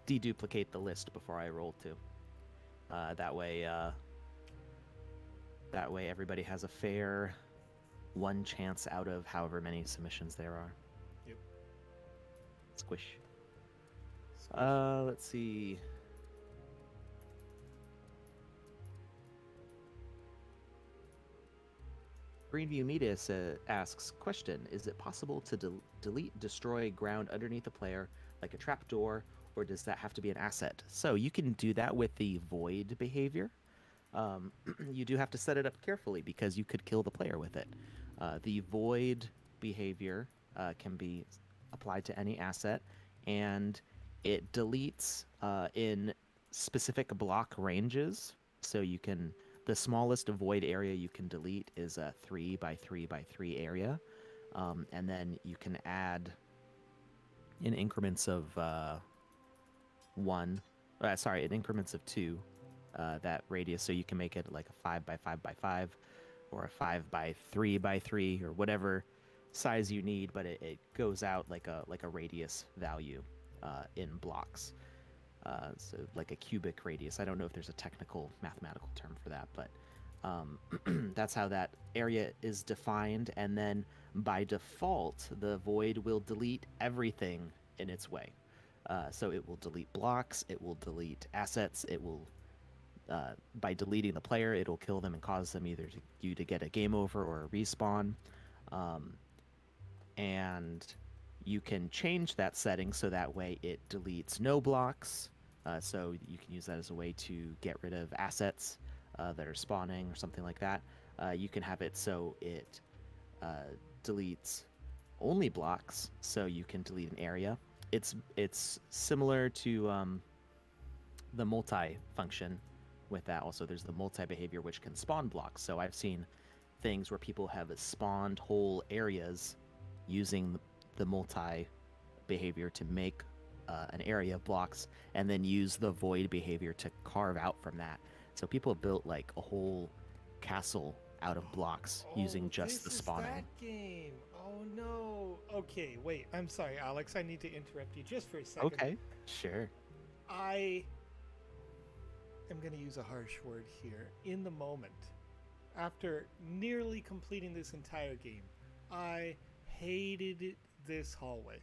deduplicate the list before I roll too. That way everybody has a fair one chance out of however many submissions there are. Yep. Squish. Let's see. Greenview Media asks, question, is it possible to delete, destroy ground underneath the player like a trapdoor, or does that have to be an asset? So you can do that with the void behavior. You do have to set it up carefully because you could kill the player with it. The void behavior can be applied to any asset, and it deletes in specific block ranges. So you can, the smallest void area you can delete is a 3 by 3 by 3 area, and then you can add in increments of in increments of 2. That radius, so you can make it like a 5 by 5 by 5 or a 5 by 3 by 3 or whatever size you need, but it goes out like a radius value in blocks, so like a cubic radius. I don't know if there's a technical mathematical term for that, but that's how that area is defined. And then by default the void will delete everything in its way. So it will delete blocks, it will delete assets, it will by deleting the player, it'll kill them and cause them either you to get a game over or a respawn. and you can change that setting so that way it deletes no blocks. So you can use that as a way to get rid of assets that are spawning or something like that. You can have it so it deletes only blocks, so you can delete an area. It's similar to the multi function with that. Also, there's the multi behavior which can spawn blocks. So I've seen things where people have spawned whole areas using the multi behavior to make an area of blocks, and then use the void behavior to carve out from that. So people have built like a whole castle out of blocks using just the spawning. This is that game. Oh no. Okay, wait. I'm sorry, Alex. I need to interrupt you just for a second. Okay, sure. I am going to use a harsh word here. In the moment, after nearly completing this entire game, I hated this hallway.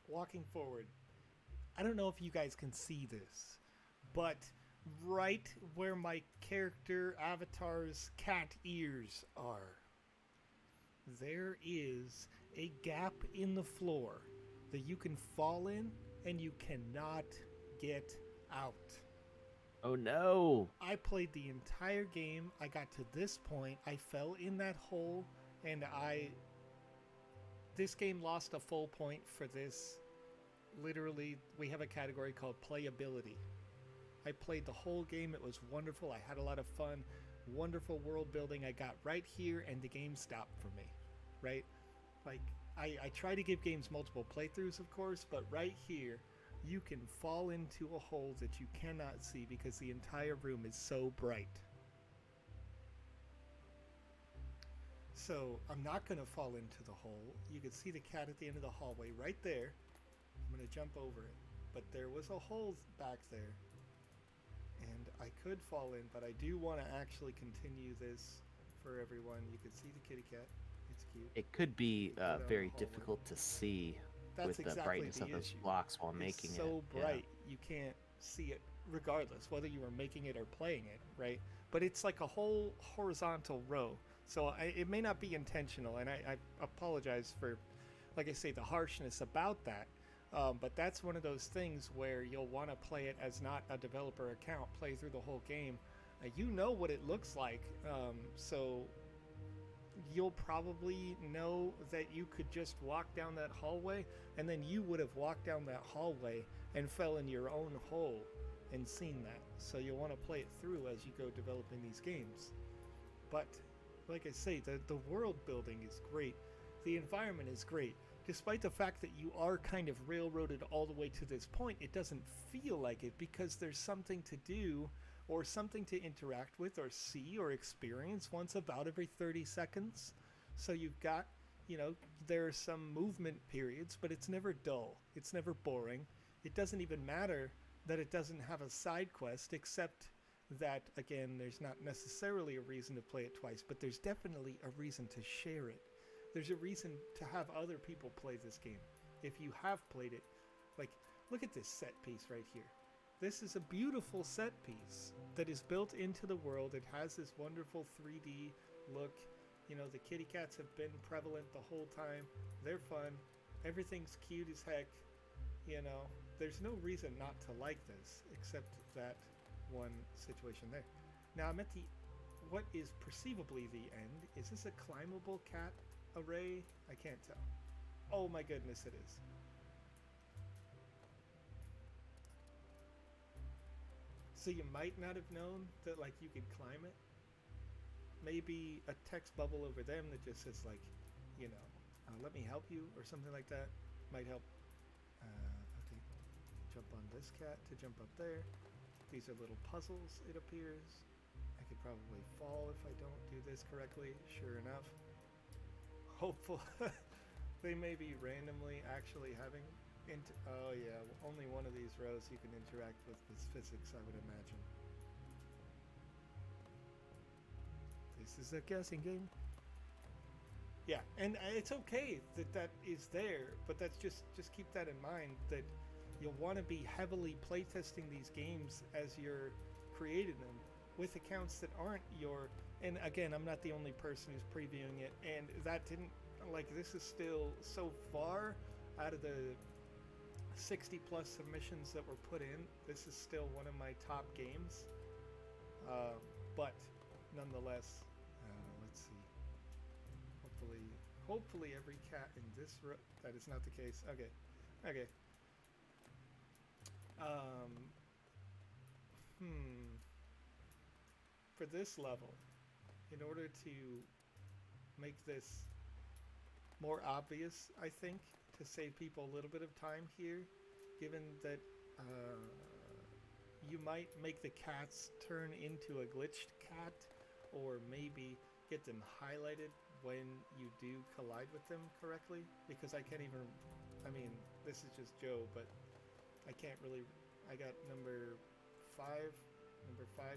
Walking forward, I don't know if you guys can see this, but right where my character avatar's cat ears are, there is a gap in the floor that you can fall in and you cannot get out. Oh no. I played the entire game. I got to this point. I fell in that hole, and this game lost a full point for this. Literally, we have a category called playability. I played the whole game. It was wonderful. I had a lot of fun. Wonderful world building. I got right here, and the game stopped for me. Right? Like, I try to give games multiple playthroughs, of course, but right here, you can fall into a hole that you cannot see because the entire room is so bright. So I'm not going to fall into the hole. You can see the cat at the end of the hallway right there. I'm going to jump over it. But there was a hole back there. And I could fall in, but I do want to actually continue this for everyone. You can see the kitty cat. It's cute. It could be very difficult to see with the brightness of those blocks while making it. It's so bright, you can't see it regardless, whether you are making it or playing it, right? But it's like a whole horizontal row. So it may not be intentional, and I apologize for, like I say, the harshness about that. But that's one of those things where you'll want to play it as not a developer account, play through the whole game. You know what it looks like, so you'll probably know that you could just walk down that hallway, and then you would have walked down that hallway and fell in your own hole and seen that. So you'll want to play it through as you go developing these games. But like I say, the world building is great. The environment is great. Despite the fact that you are kind of railroaded all the way to this point, it doesn't feel like it because there's something to do or something to interact with or see or experience once about every 30 seconds. So you've got, there are some movement periods, but it's never dull. It's never boring. It doesn't even matter that it doesn't have a side quest, except that, again, there's not necessarily a reason to play it twice, but there's definitely a reason to share it. There's a reason to have other people play this game. If you have played it, like, look at this set piece right here. This is a beautiful set piece that is built into the world. It has this wonderful 3D look. The kitty cats have been prevalent the whole time. They're fun. Everything's cute as heck. There's no reason not to like this, except that one situation there. Now I'm at what is perceivably the end. Is this a climbable cat array? I can't tell. Oh my goodness, it is. So you might not have known that, like, you could climb it. Maybe a text bubble over them that just says, like, let me help you or something like that might help. Okay, jump on this cat to jump up there. These are little puzzles, it appears. I could probably fall if I don't do this correctly. Sure enough. Hopeful. They may be randomly actually having oh yeah, only one of these rows you can interact with physics, I would imagine. This is a guessing game. Yeah, and it's okay that is there, but that's just keep that in mind, that you'll want to be heavily playtesting these games as you're creating them with accounts that aren't your And again, I'm not the only person who's previewing it, and that didn't like this is still so far out of the 60 plus submissions that were put in. This is still one of my top games, uh, but nonetheless, let's see. Hopefully, every cat in this room. That is not the case. Okay, okay. Um, for this level, in order to make this more obvious, I think, to save people a little bit of time here, given that you might make the cats turn into a glitched cat, or maybe get them highlighted when you do collide with them correctly, because I can't even, I mean, this is just Joe, but I can't really, I got number 5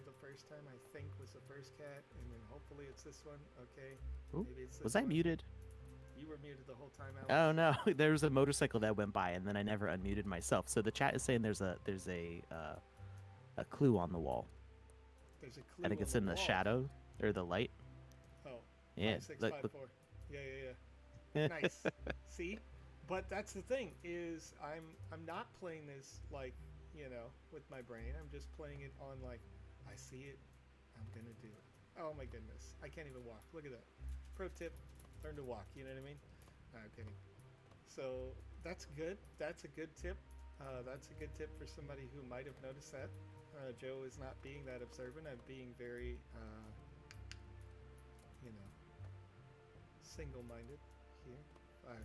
the first time, I think, was the first cat, and then hopefully it's this one. Okay, Ooh, maybe it's this was I one. muted? You were muted the whole time, Alex. Oh no, there was a motorcycle that went by, and then I never unmuted myself. So the chat is saying there's a clue on the wall. There's a clue. I think on it's the in the wall. shadow or the light. Oh, Yeah, 5654. Yeah. Nice. See, but that's the thing is I'm not playing this like, you know, with my brain. I'm just playing it on like, I see it, I'm gonna do it. Oh my goodness, I can't even walk. Look at that. Pro tip: learn to walk. You know what I mean? No, I'm kidding. So that's good. That's a good tip. That's a good tip for somebody who might have noticed that. Joe is not being that observant. I'm being very, you know, single-minded here. 5,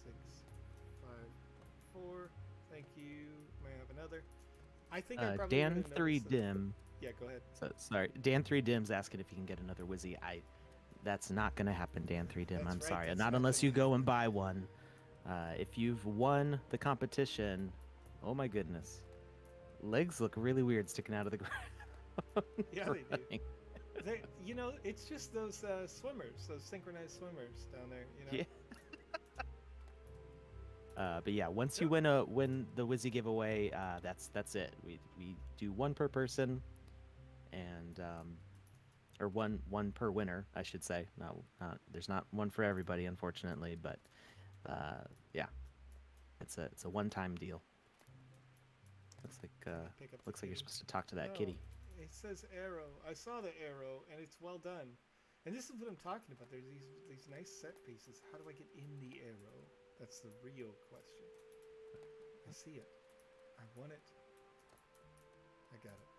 6, 5, 4. Thank you. May I have another? I think I probably Dan would've 3 noticed that. Dim. Yeah, go ahead. So sorry, Dan 3 Dim's asking if you can get another Wizzy. That's not gonna happen, Dan 3 Dim. That's I'm right, sorry, that's not not unless gonna you go and buy one. If you've won the competition, oh my goodness, legs look really weird sticking out of the ground. Yeah, they do. You know, it's just those swimmers, those synchronized swimmers down there. You know. Yeah. But yeah, once you win the Wizzy giveaway, that's it. We do one per person, and or one per winner, I should say. Not there's not one for everybody, unfortunately, but yeah, it's a one-time deal. Looks like you're supposed to talk to that kitty. It says arrow. I saw the arrow, and it's well done. And this is what I'm talking about. There's these nice set pieces. How do I get in the arrow? That's the real question. I see it. I want it. I got it.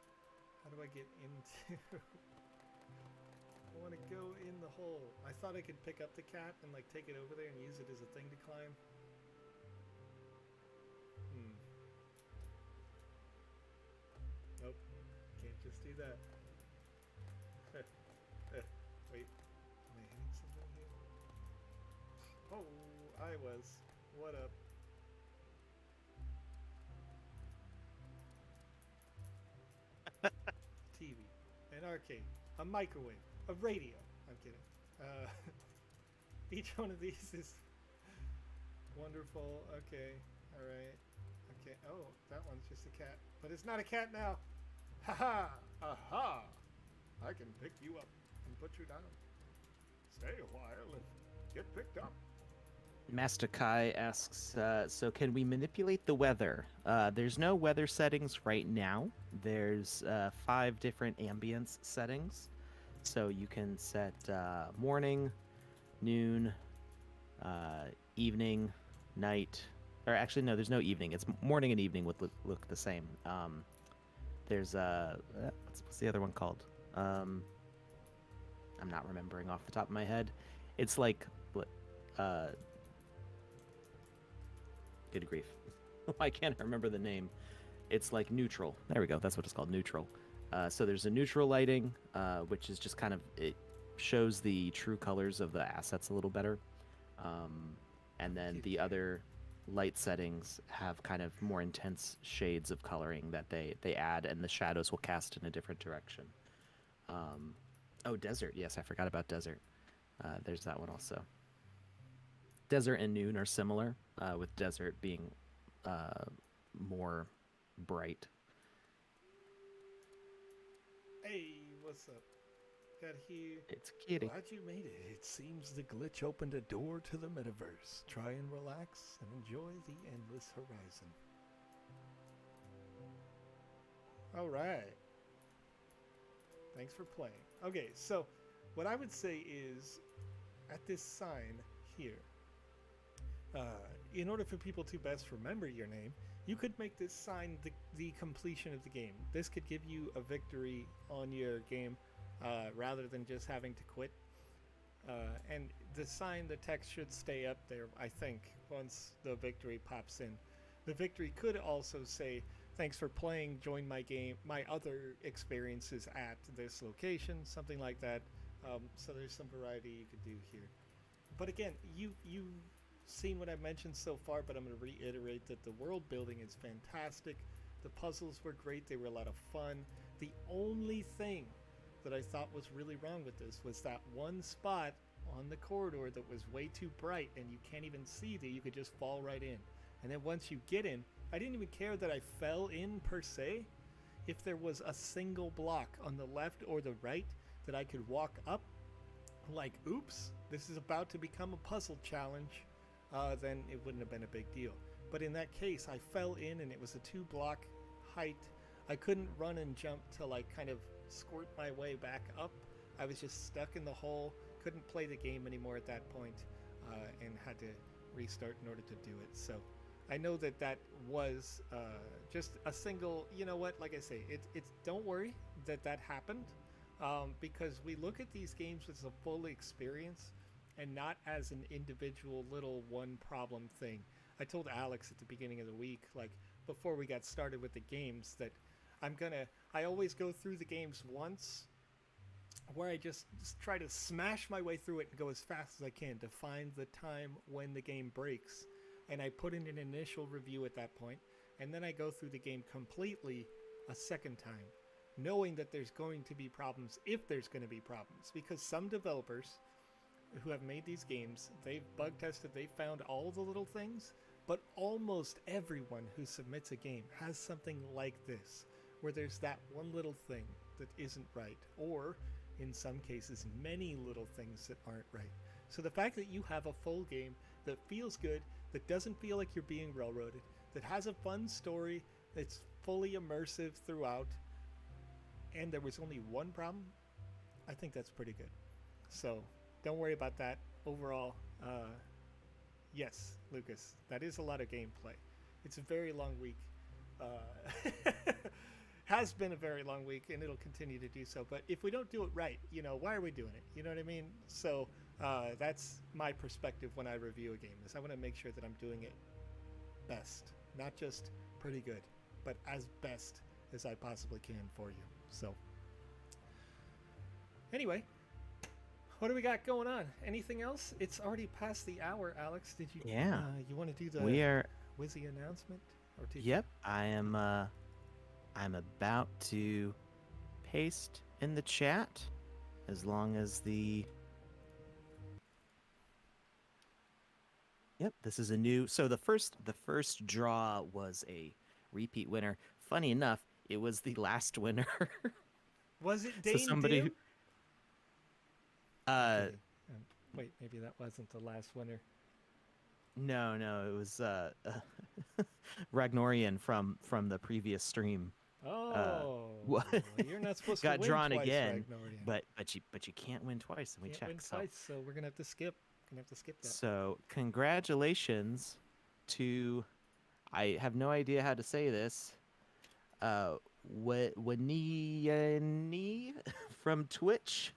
How do I get into... I want to go in the hole. I thought I could pick up the cat and like take it over there and use it as a thing to climb. Nope. Can't just do that. Wait. Am I hitting something here? Oh, I was. What up? TV. An arcade. A microwave. A radio. I'm kidding. Each one of these is wonderful. Okay. Alright. Okay. Oh, that one's just a cat. But it's not a cat now. Haha! Aha! I can pick you up and put you down. Stay a while and get picked up. Master Kai asks, so can we manipulate the weather? There's no weather settings right now. There's 5 different ambience settings. So you can set morning, noon, evening, night. Or actually, no, there's no evening. It's morning and evening would look the same. There's what's the other one called? I'm not remembering off the top of my head. It's like good grief. I can't remember the name. It's like neutral. There we go. That's what it's called, neutral. So there's a neutral lighting, which is just kind of, it shows the true colors of the assets a little better. And then the other light settings have kind of more intense shades of coloring that they add, and the shadows will cast in a different direction. Oh, desert. Yes, I forgot about desert. There's that one also. Desert and noon are similar, with desert being more bright. Hey, what's up? Got here. It's kitty. Glad you made it. It seems the glitch opened a door to the metaverse. Try and relax and enjoy the endless horizon. All right. Thanks for playing. Okay, so what I would say is at this sign here, in order for people to best remember your name, you could make this sign the completion of the game. This could give you a victory on your game rather than just having to quit. And the sign, the text should stay up there, I think, once the victory pops in. The victory could also say, thanks for playing, join my game, my other experiences at this location, something like that. So there's some variety you could do here. But again, you've seen what I've mentioned so far, but I'm going to reiterate that the world building is fantastic. The puzzles were great. They were a lot of fun. The only thing that I thought was really wrong with this was that one spot on the corridor that was way too bright and you can't even see that you could just fall right in. And then once you get in, I didn't even care that I fell in per se. If there was a single block on the left or the right that I could walk up, like, oops, this is about to become a puzzle challenge, then it wouldn't have been a big deal. But in that case, I fell in and it was a 2-block height. I couldn't run and jump to like kind of squirt my way back up. I was just stuck in the hole, couldn't play the game anymore at that point, and had to restart in order to do it. So I know that that was just a single, you know what, like I say, it's don't worry that that happened, because we look at these games as a full experience and not as an individual little one problem thing. I told Alex at the beginning of the week, like before we got started with the games, that I always go through the games once where I just try to smash my way through it and go as fast as I can to find the time when the game breaks. And I put in an initial review at that point, and then I go through the game completely a second time, knowing that there's going to be problems if there's going to be problems. Because some developers who have made these games, they've bug tested, they've found all the little things, but almost everyone who submits a game has something like this, where there's that one little thing that isn't right, or in some cases, many little things that aren't right. So the fact that you have a full game that feels good, that doesn't feel like you're being railroaded, that has a fun story, that's fully immersive throughout, and there was only one problem, I think that's pretty good. So don't worry about that. Overall, yes, Lucas, that is a lot of gameplay. It's a very long week. Has been a very long week, and it'll continue to do so. But if we don't do it right, you know, why are we doing it? You know what I mean? So that's my perspective when I review a game, is I want to make sure that I'm doing it best. Not just pretty good, but as best as I possibly can for you. So anyway, what do we got going on? Anything else? It's already past the hour, Alex. Did you? Yeah. You want to do the Wizzy announcement? Or Yep. I'm about to paste in the chat, as long as the. Yep. This is a new. So the first draw was a repeat winner. Funny enough, it was the last winner. Was it Dane So somebody Dim? who. Okay. Wait, maybe that wasn't the last winner. No, it was Ragnorian from the previous stream. Oh, you're not supposed to got win drawn twice, again, Ragnorian. but you can't win twice, and we Can't checked. win twice, so we're gonna have to skip. That. So congratulations to, I have no idea how to say this. Waniani from Twitch.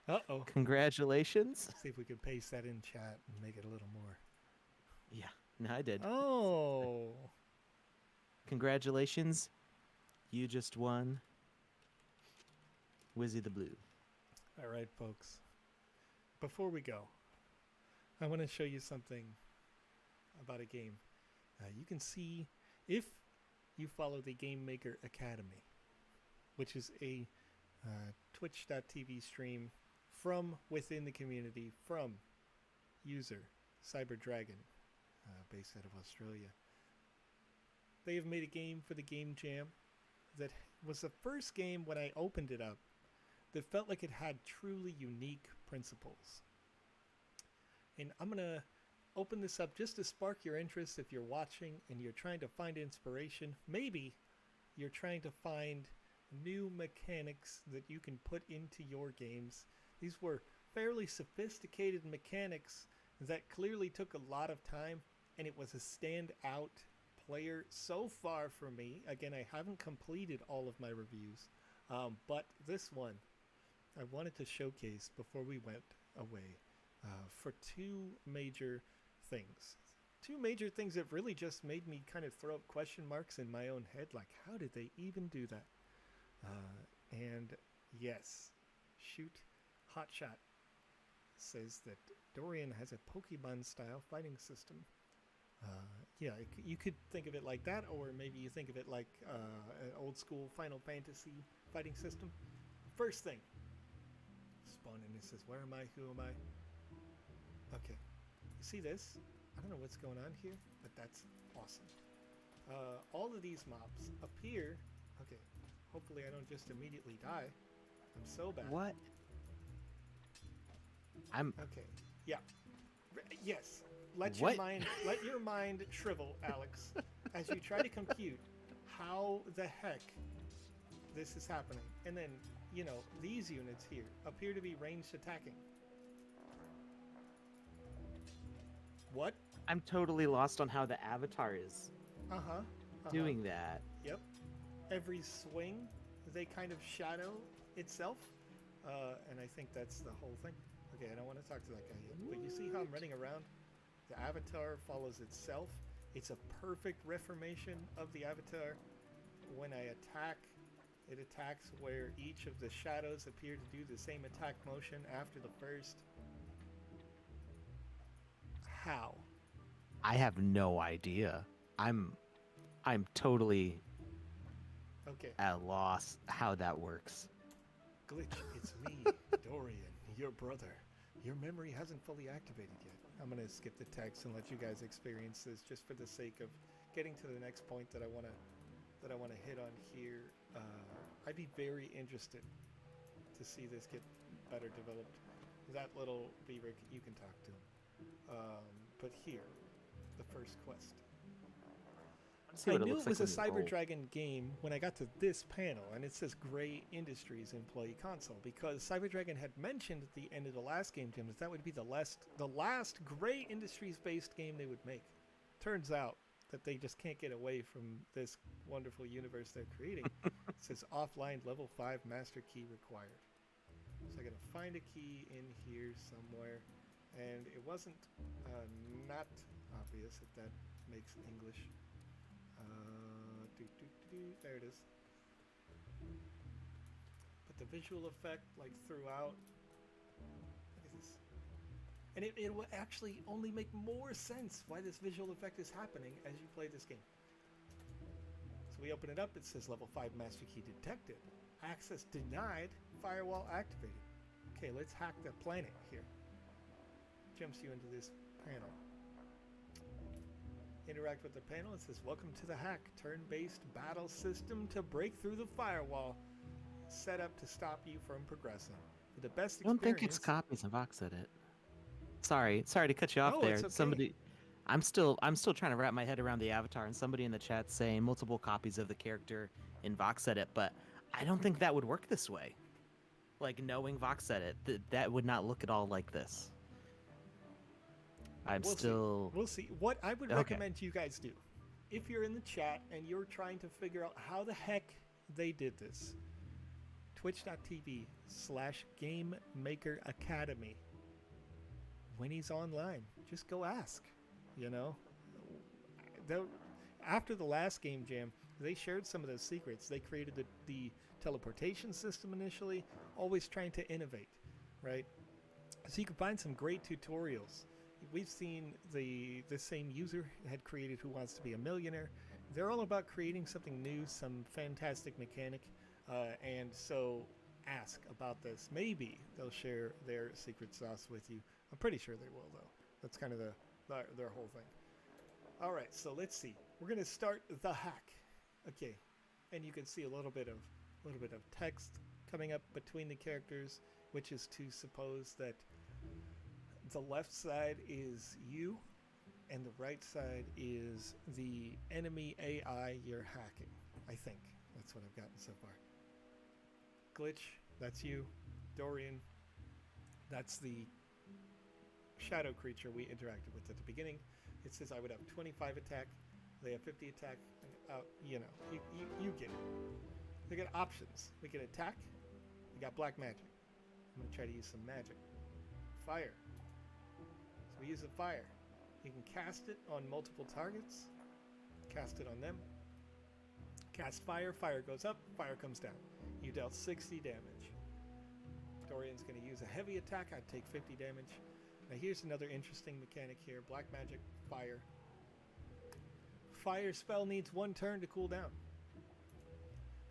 Uh-oh. Congratulations. See if we can paste that in chat and make it a little more. Yeah, no, I did. Oh. Congratulations. You just won Wizzy the Blue. All right, folks. Before we go, I want to show you something about a game. You can see, if you follow the Game Maker Academy, which is a twitch.tv stream from within the community, from user CyberDragon, based out of Australia. They have made a game for the Game Jam that was the first game when I opened it up that felt like it had truly unique principles. And I'm going to open this up just to spark your interest if you're watching and you're trying to find inspiration. Maybe you're trying to find new mechanics that you can put into your games. These were fairly sophisticated mechanics that clearly took a lot of time, and it was a standout player so far for me. Again, I haven't completed all of my reviews, but this one I wanted to showcase before we went away for two major things. Two major things that really just made me kind of throw up question marks in my own head, like, how did they even do that? And yes, Shoot Hotshot says that Dorian has a Pokemon-style fighting system. Yeah, you could think of it like that, or maybe you think of it like an old-school Final Fantasy fighting system. First thing, spawn in, it says, where am I, who am I? Okay, you see this? I don't know what's going on here, but that's awesome. All of these mobs appear. Okay, hopefully I don't just immediately die. I'm so bad. What? Okay. Yeah. Yes. Let What? your mind shrivel, Alex, as you try to compute how the heck this is happening. And then, you know, these units here appear to be ranged attacking. What? I'm totally lost on how the avatar is doing that. Yep. Every swing, they kind of shadow itself. And I think that's the whole thing. Okay, I don't want to talk to that guy yet. But you see how I'm running around? The avatar follows itself. It's a perfect reformation of the avatar. When I attack, it attacks where each of the shadows appear to do the same attack motion after the first. How? I have no idea. I'm totally Okay. at a loss how that works. Glitch, it's me, Dorian, your brother. Your memory hasn't fully activated yet. I'm going to skip the text and let you guys experience this just for the sake of getting to the next point that I want to hit on here. I'd be very interested to see this get better developed. That little beaver, you can talk to him. But here, the first quest. I knew it was a Cyber Dragon game when I got to this panel, and it says Gray Industries Employee Console, because Cyber Dragon had mentioned at the end of the last game, Jim, that would be the last Gray Industries-based game they would make. Turns out that they just can't get away from this wonderful universe they're creating. It says offline level 5 master key required. So I gotta find a key in here somewhere, and it wasn't not obvious that makes English. There it is. But the visual effect, like throughout, look at this. And it will actually only make more sense why this visual effect is happening as you play this game. So we open it up, it says level 5 master key detected. Access denied, firewall activated. Okay, let's hack the planet here. Jumps you into this panel. Interact with the panel. It says, welcome to the hack. Turn-based battle system to break through the firewall. Set up to stop you from progressing. With the best experience. I don't think it's copies of Voxedit. Sorry to cut you off there. It's okay. Somebody, I'm still trying to wrap my head around the avatar, and somebody in the chat saying multiple copies of the character in Voxedit, but I don't think that would work this way. Like, knowing Voxedit, that would not look at all like this. We'll see. What I would recommend you guys do, if you're in the chat and you're trying to figure out how the heck they did this, twitch.tv/Game Maker Academy. When he's online, just go ask. You know, after the last game jam, they shared some of those secrets. They created the teleportation system initially, always trying to innovate, right? So you can find some great tutorials. We've seen the same user had created Who Wants to Be a Millionaire. They're all about creating something new, some fantastic mechanic, and so ask about this. Maybe they'll share their secret sauce with you. I'm pretty sure they will, though. That's kind of their whole thing. All right, so let's see. We're gonna start the hack. Okay, and you can see a little bit of text coming up between the characters, which is to suppose that the left side is you and the right side is the enemy AI you're hacking. I think that's what I've gotten so far. Glitch, that's you. Dorian, that's the shadow creature we interacted with at the beginning. It says I would have 25 attack, they have 50 attack. You get it. They got options. We can attack. We got black magic. I'm going to try to use some magic. Fire. So we use the fire. You can cast it on multiple targets. Cast it on them. Cast fire. Fire goes up. Fire comes down. You dealt 60 damage. Dorian's going to use a heavy attack. I'd take 50 damage. Now here's another interesting mechanic here. Black magic, fire. Fire spell needs 1 turn to cool down.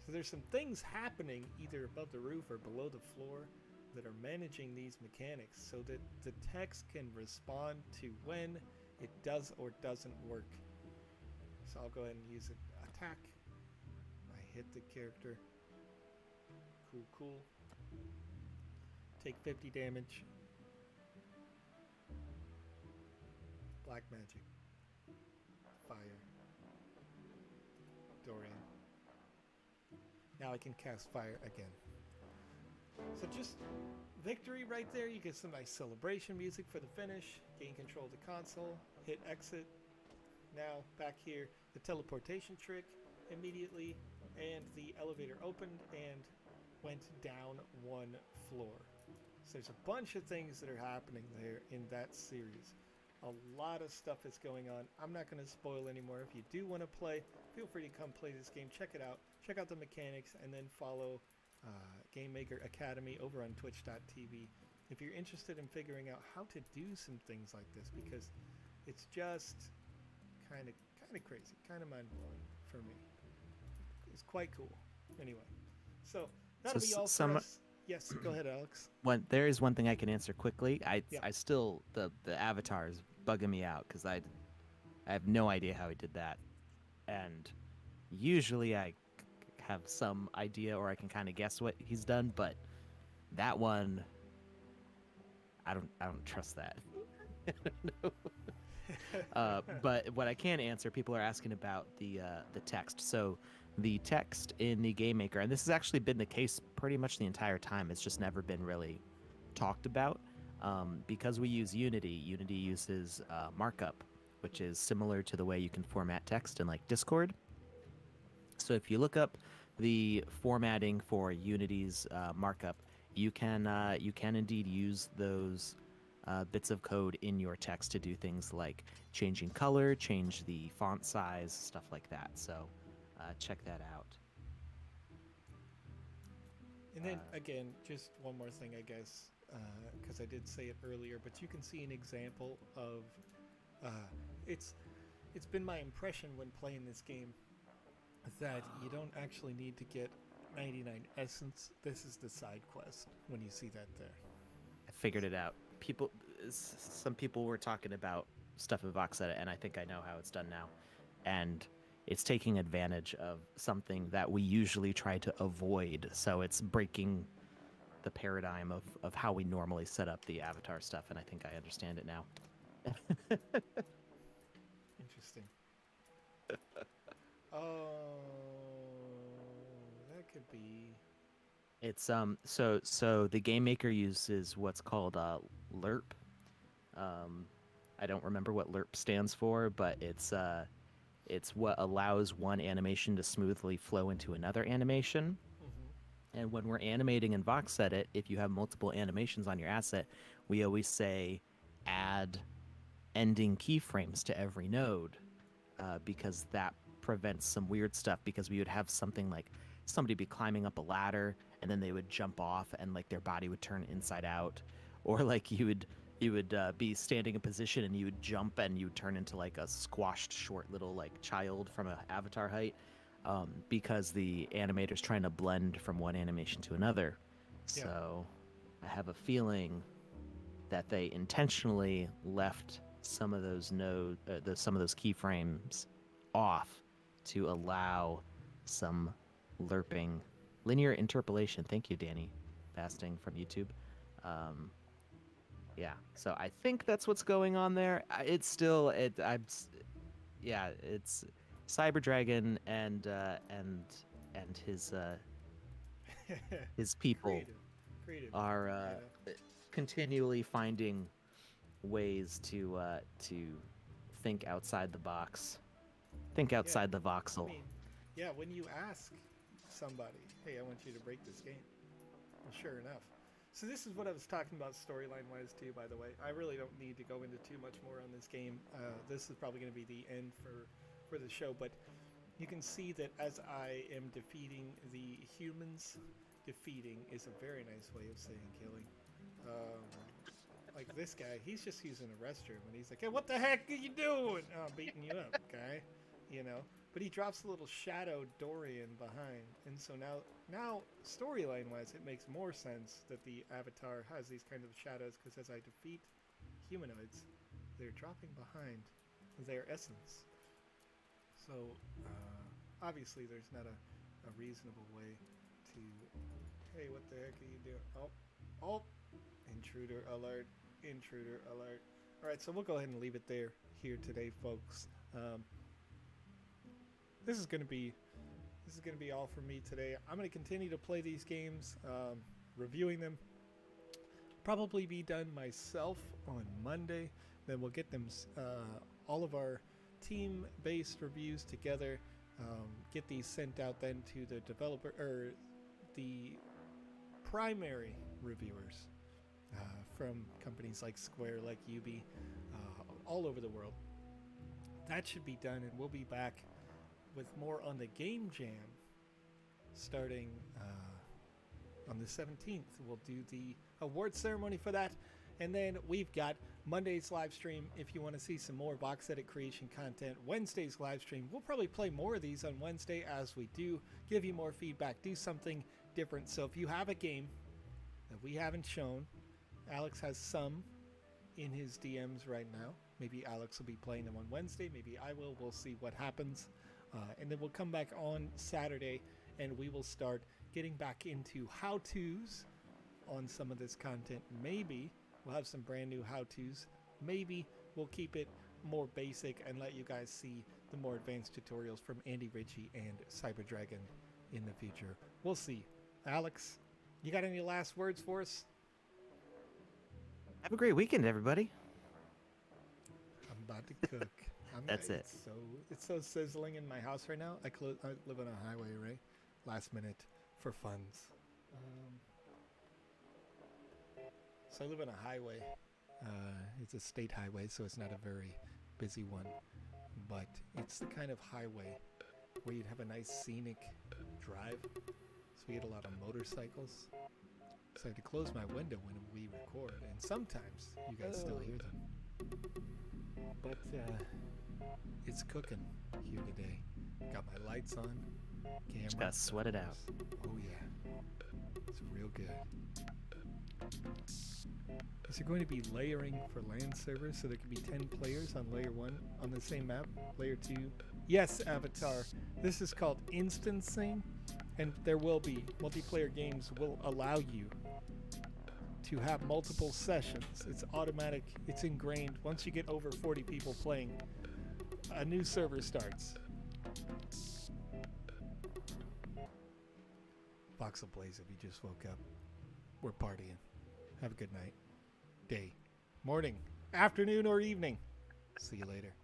So there's some things happening either above the roof or below the floor that are managing these mechanics so that the text can respond to when it does or doesn't work. So I'll go ahead and use it. Attack. I hit the character. Cool. Take 50 damage. Black magic. Fire. Dorian. Now I can cast fire again. So just victory right there. You get some nice celebration music for the finish. Gain control of the console. Hit exit. Now back here, the teleportation trick immediately, and the elevator opened and went down 1 floor. So there's a bunch of things that are happening there in that series. A lot of stuff is going on. I'm not going to spoil anymore. If you do want to play, feel free to come play this game. Check it out. Check out the mechanics, and then follow Game Maker Academy over on twitch.tv if you're interested in figuring out how to do some things like this, because it's just kind of crazy, kind of mind-blowing for me. It's quite cool. Anyway, so that'll be all for us. Yes, go ahead, Alex. There is one thing I can answer quickly. Yeah. I still the avatar is bugging me out because I have no idea how he did that, and usually I have some idea or I can kind of guess what he's done, but that one I don't trust that. I don't know. But what I can answer, people are asking about the text. So the text in the Game Maker, and this has actually been the case pretty much the entire time. It's just never been really talked about because we use Unity. Unity uses markup, which is similar to the way you can format text in like Discord. So if you look up the formatting for Unity's markup, you can indeed use those bits of code in your text to do things like changing color, change the font size, stuff like that. So check that out. And then again, just one more thing, I guess, because I did say it earlier, but you can see an example of it's been my impression when playing this game that you don't actually need to get 99 essence. This is the side quest when you see that there. I figured it out. Some people were talking about stuff in Voxel, and I think I know how it's done now. And it's taking advantage of something that we usually try to avoid. So it's breaking the paradigm of how we normally set up the avatar stuff, and I think I understand it now. Interesting. Oh, that could be. It's so the Game Maker uses what's called lerp. I don't remember what lerp stands for, but it's what allows one animation to smoothly flow into another animation. Mm-hmm. And when we're animating in VoxEdit, if you have multiple animations on your asset, we always say add ending keyframes to every node, because that prevents some weird stuff, because we would have something like somebody be climbing up a ladder and then they would jump off and like their body would turn inside out, or like you would be standing in position and you would jump and you would turn into like a squashed short little like child from an avatar height, because the animator's trying to blend from one animation to another. Yeah. So I have a feeling that they intentionally left some of those some of those keyframes off to allow some lerping Linear interpolation. Thank you, Danny Basting from YouTube. Um, yeah, so I think that's what's going on there. It's still yeah, it's Cyber Dragon and his people Creative, creative, are you know. continually finding ways to think outside the box, think Yeah, outside the I voxel. mean, yeah. When you ask somebody, "Hey, I want you to break this game," well, sure enough. So this is what I was talking about storyline-wise too. By the way, I really don't need to go into too much more on this game. This is probably going to be the end for the show, but you can see that as I am defeating the humans, defeating is a very nice way of saying killing. Um, like this guy, he's just using a restroom, and he's like, "Hey, what the heck are you doing?" Oh, I'm beating you up, guy. You know. But he drops a little shadow Dorian behind, and so now storyline-wise, it makes more sense that the avatar has these kind of shadows because as I defeat humanoids, they're dropping behind their essence. So obviously, there's not a reasonable way to. Hey, what the heck are you doing? Oh, oh, intruder alert! Intruder alert! All right, so we'll go ahead and leave it there here today, folks. This is gonna be all for me today. I'm gonna continue to play these games, reviewing them. Probably be done myself on Monday. Then we'll get them all of our team-based reviews together. Get these sent out then to the developer or the primary reviewers from companies like Square, like Ubi, all over the world. That should be done, and we'll be back with more on the Game Jam starting on the 17th. We'll do the award ceremony for that. And then we've got Monday's live stream if you want to see some more box edit creation content. Wednesday's live stream. We'll probably play more of these on Wednesday as we do. Give you more feedback. Do something different. So if you have a game that we haven't shown, Alex has some in his DMs right now. Maybe Alex will be playing them on Wednesday. Maybe I will. We'll see what happens. And then we'll come back on Saturday and we will start getting back into how-tos on some of this content. Maybe we'll have some brand new how-tos. Maybe we'll keep it more basic and let you guys see the more advanced tutorials from Andy Ritchie and Cyber Dragon in the future. We'll see. Alex, you got any last words for us? Have a great weekend, everybody. I'm about to cook. That's it. It's so sizzling in my house right now. I live on a highway, right? Last minute for funds. So I live on a highway. It's a state highway, so it's not a very busy one. But it's the kind of highway where you'd have a nice scenic drive. So we get a lot of motorcycles. So I have to close my window when we record. And sometimes you guys still hear them. But it's cooking here today. Got my lights on. Camera. Just gotta sweat it out. Oh yeah. It's real good. Is there going to be layering for LAN servers so there can be 10 players on layer 1 on the same map? Layer 2? Yes, Avatar. This is called instancing, and there will be multiplayer games will allow you to have multiple sessions. It's automatic. It's ingrained. Once you get over 40 people playing, a new server starts. voxel-based if you just woke up. We're partying. Have a good night. Day. Morning. Afternoon or evening. See you later.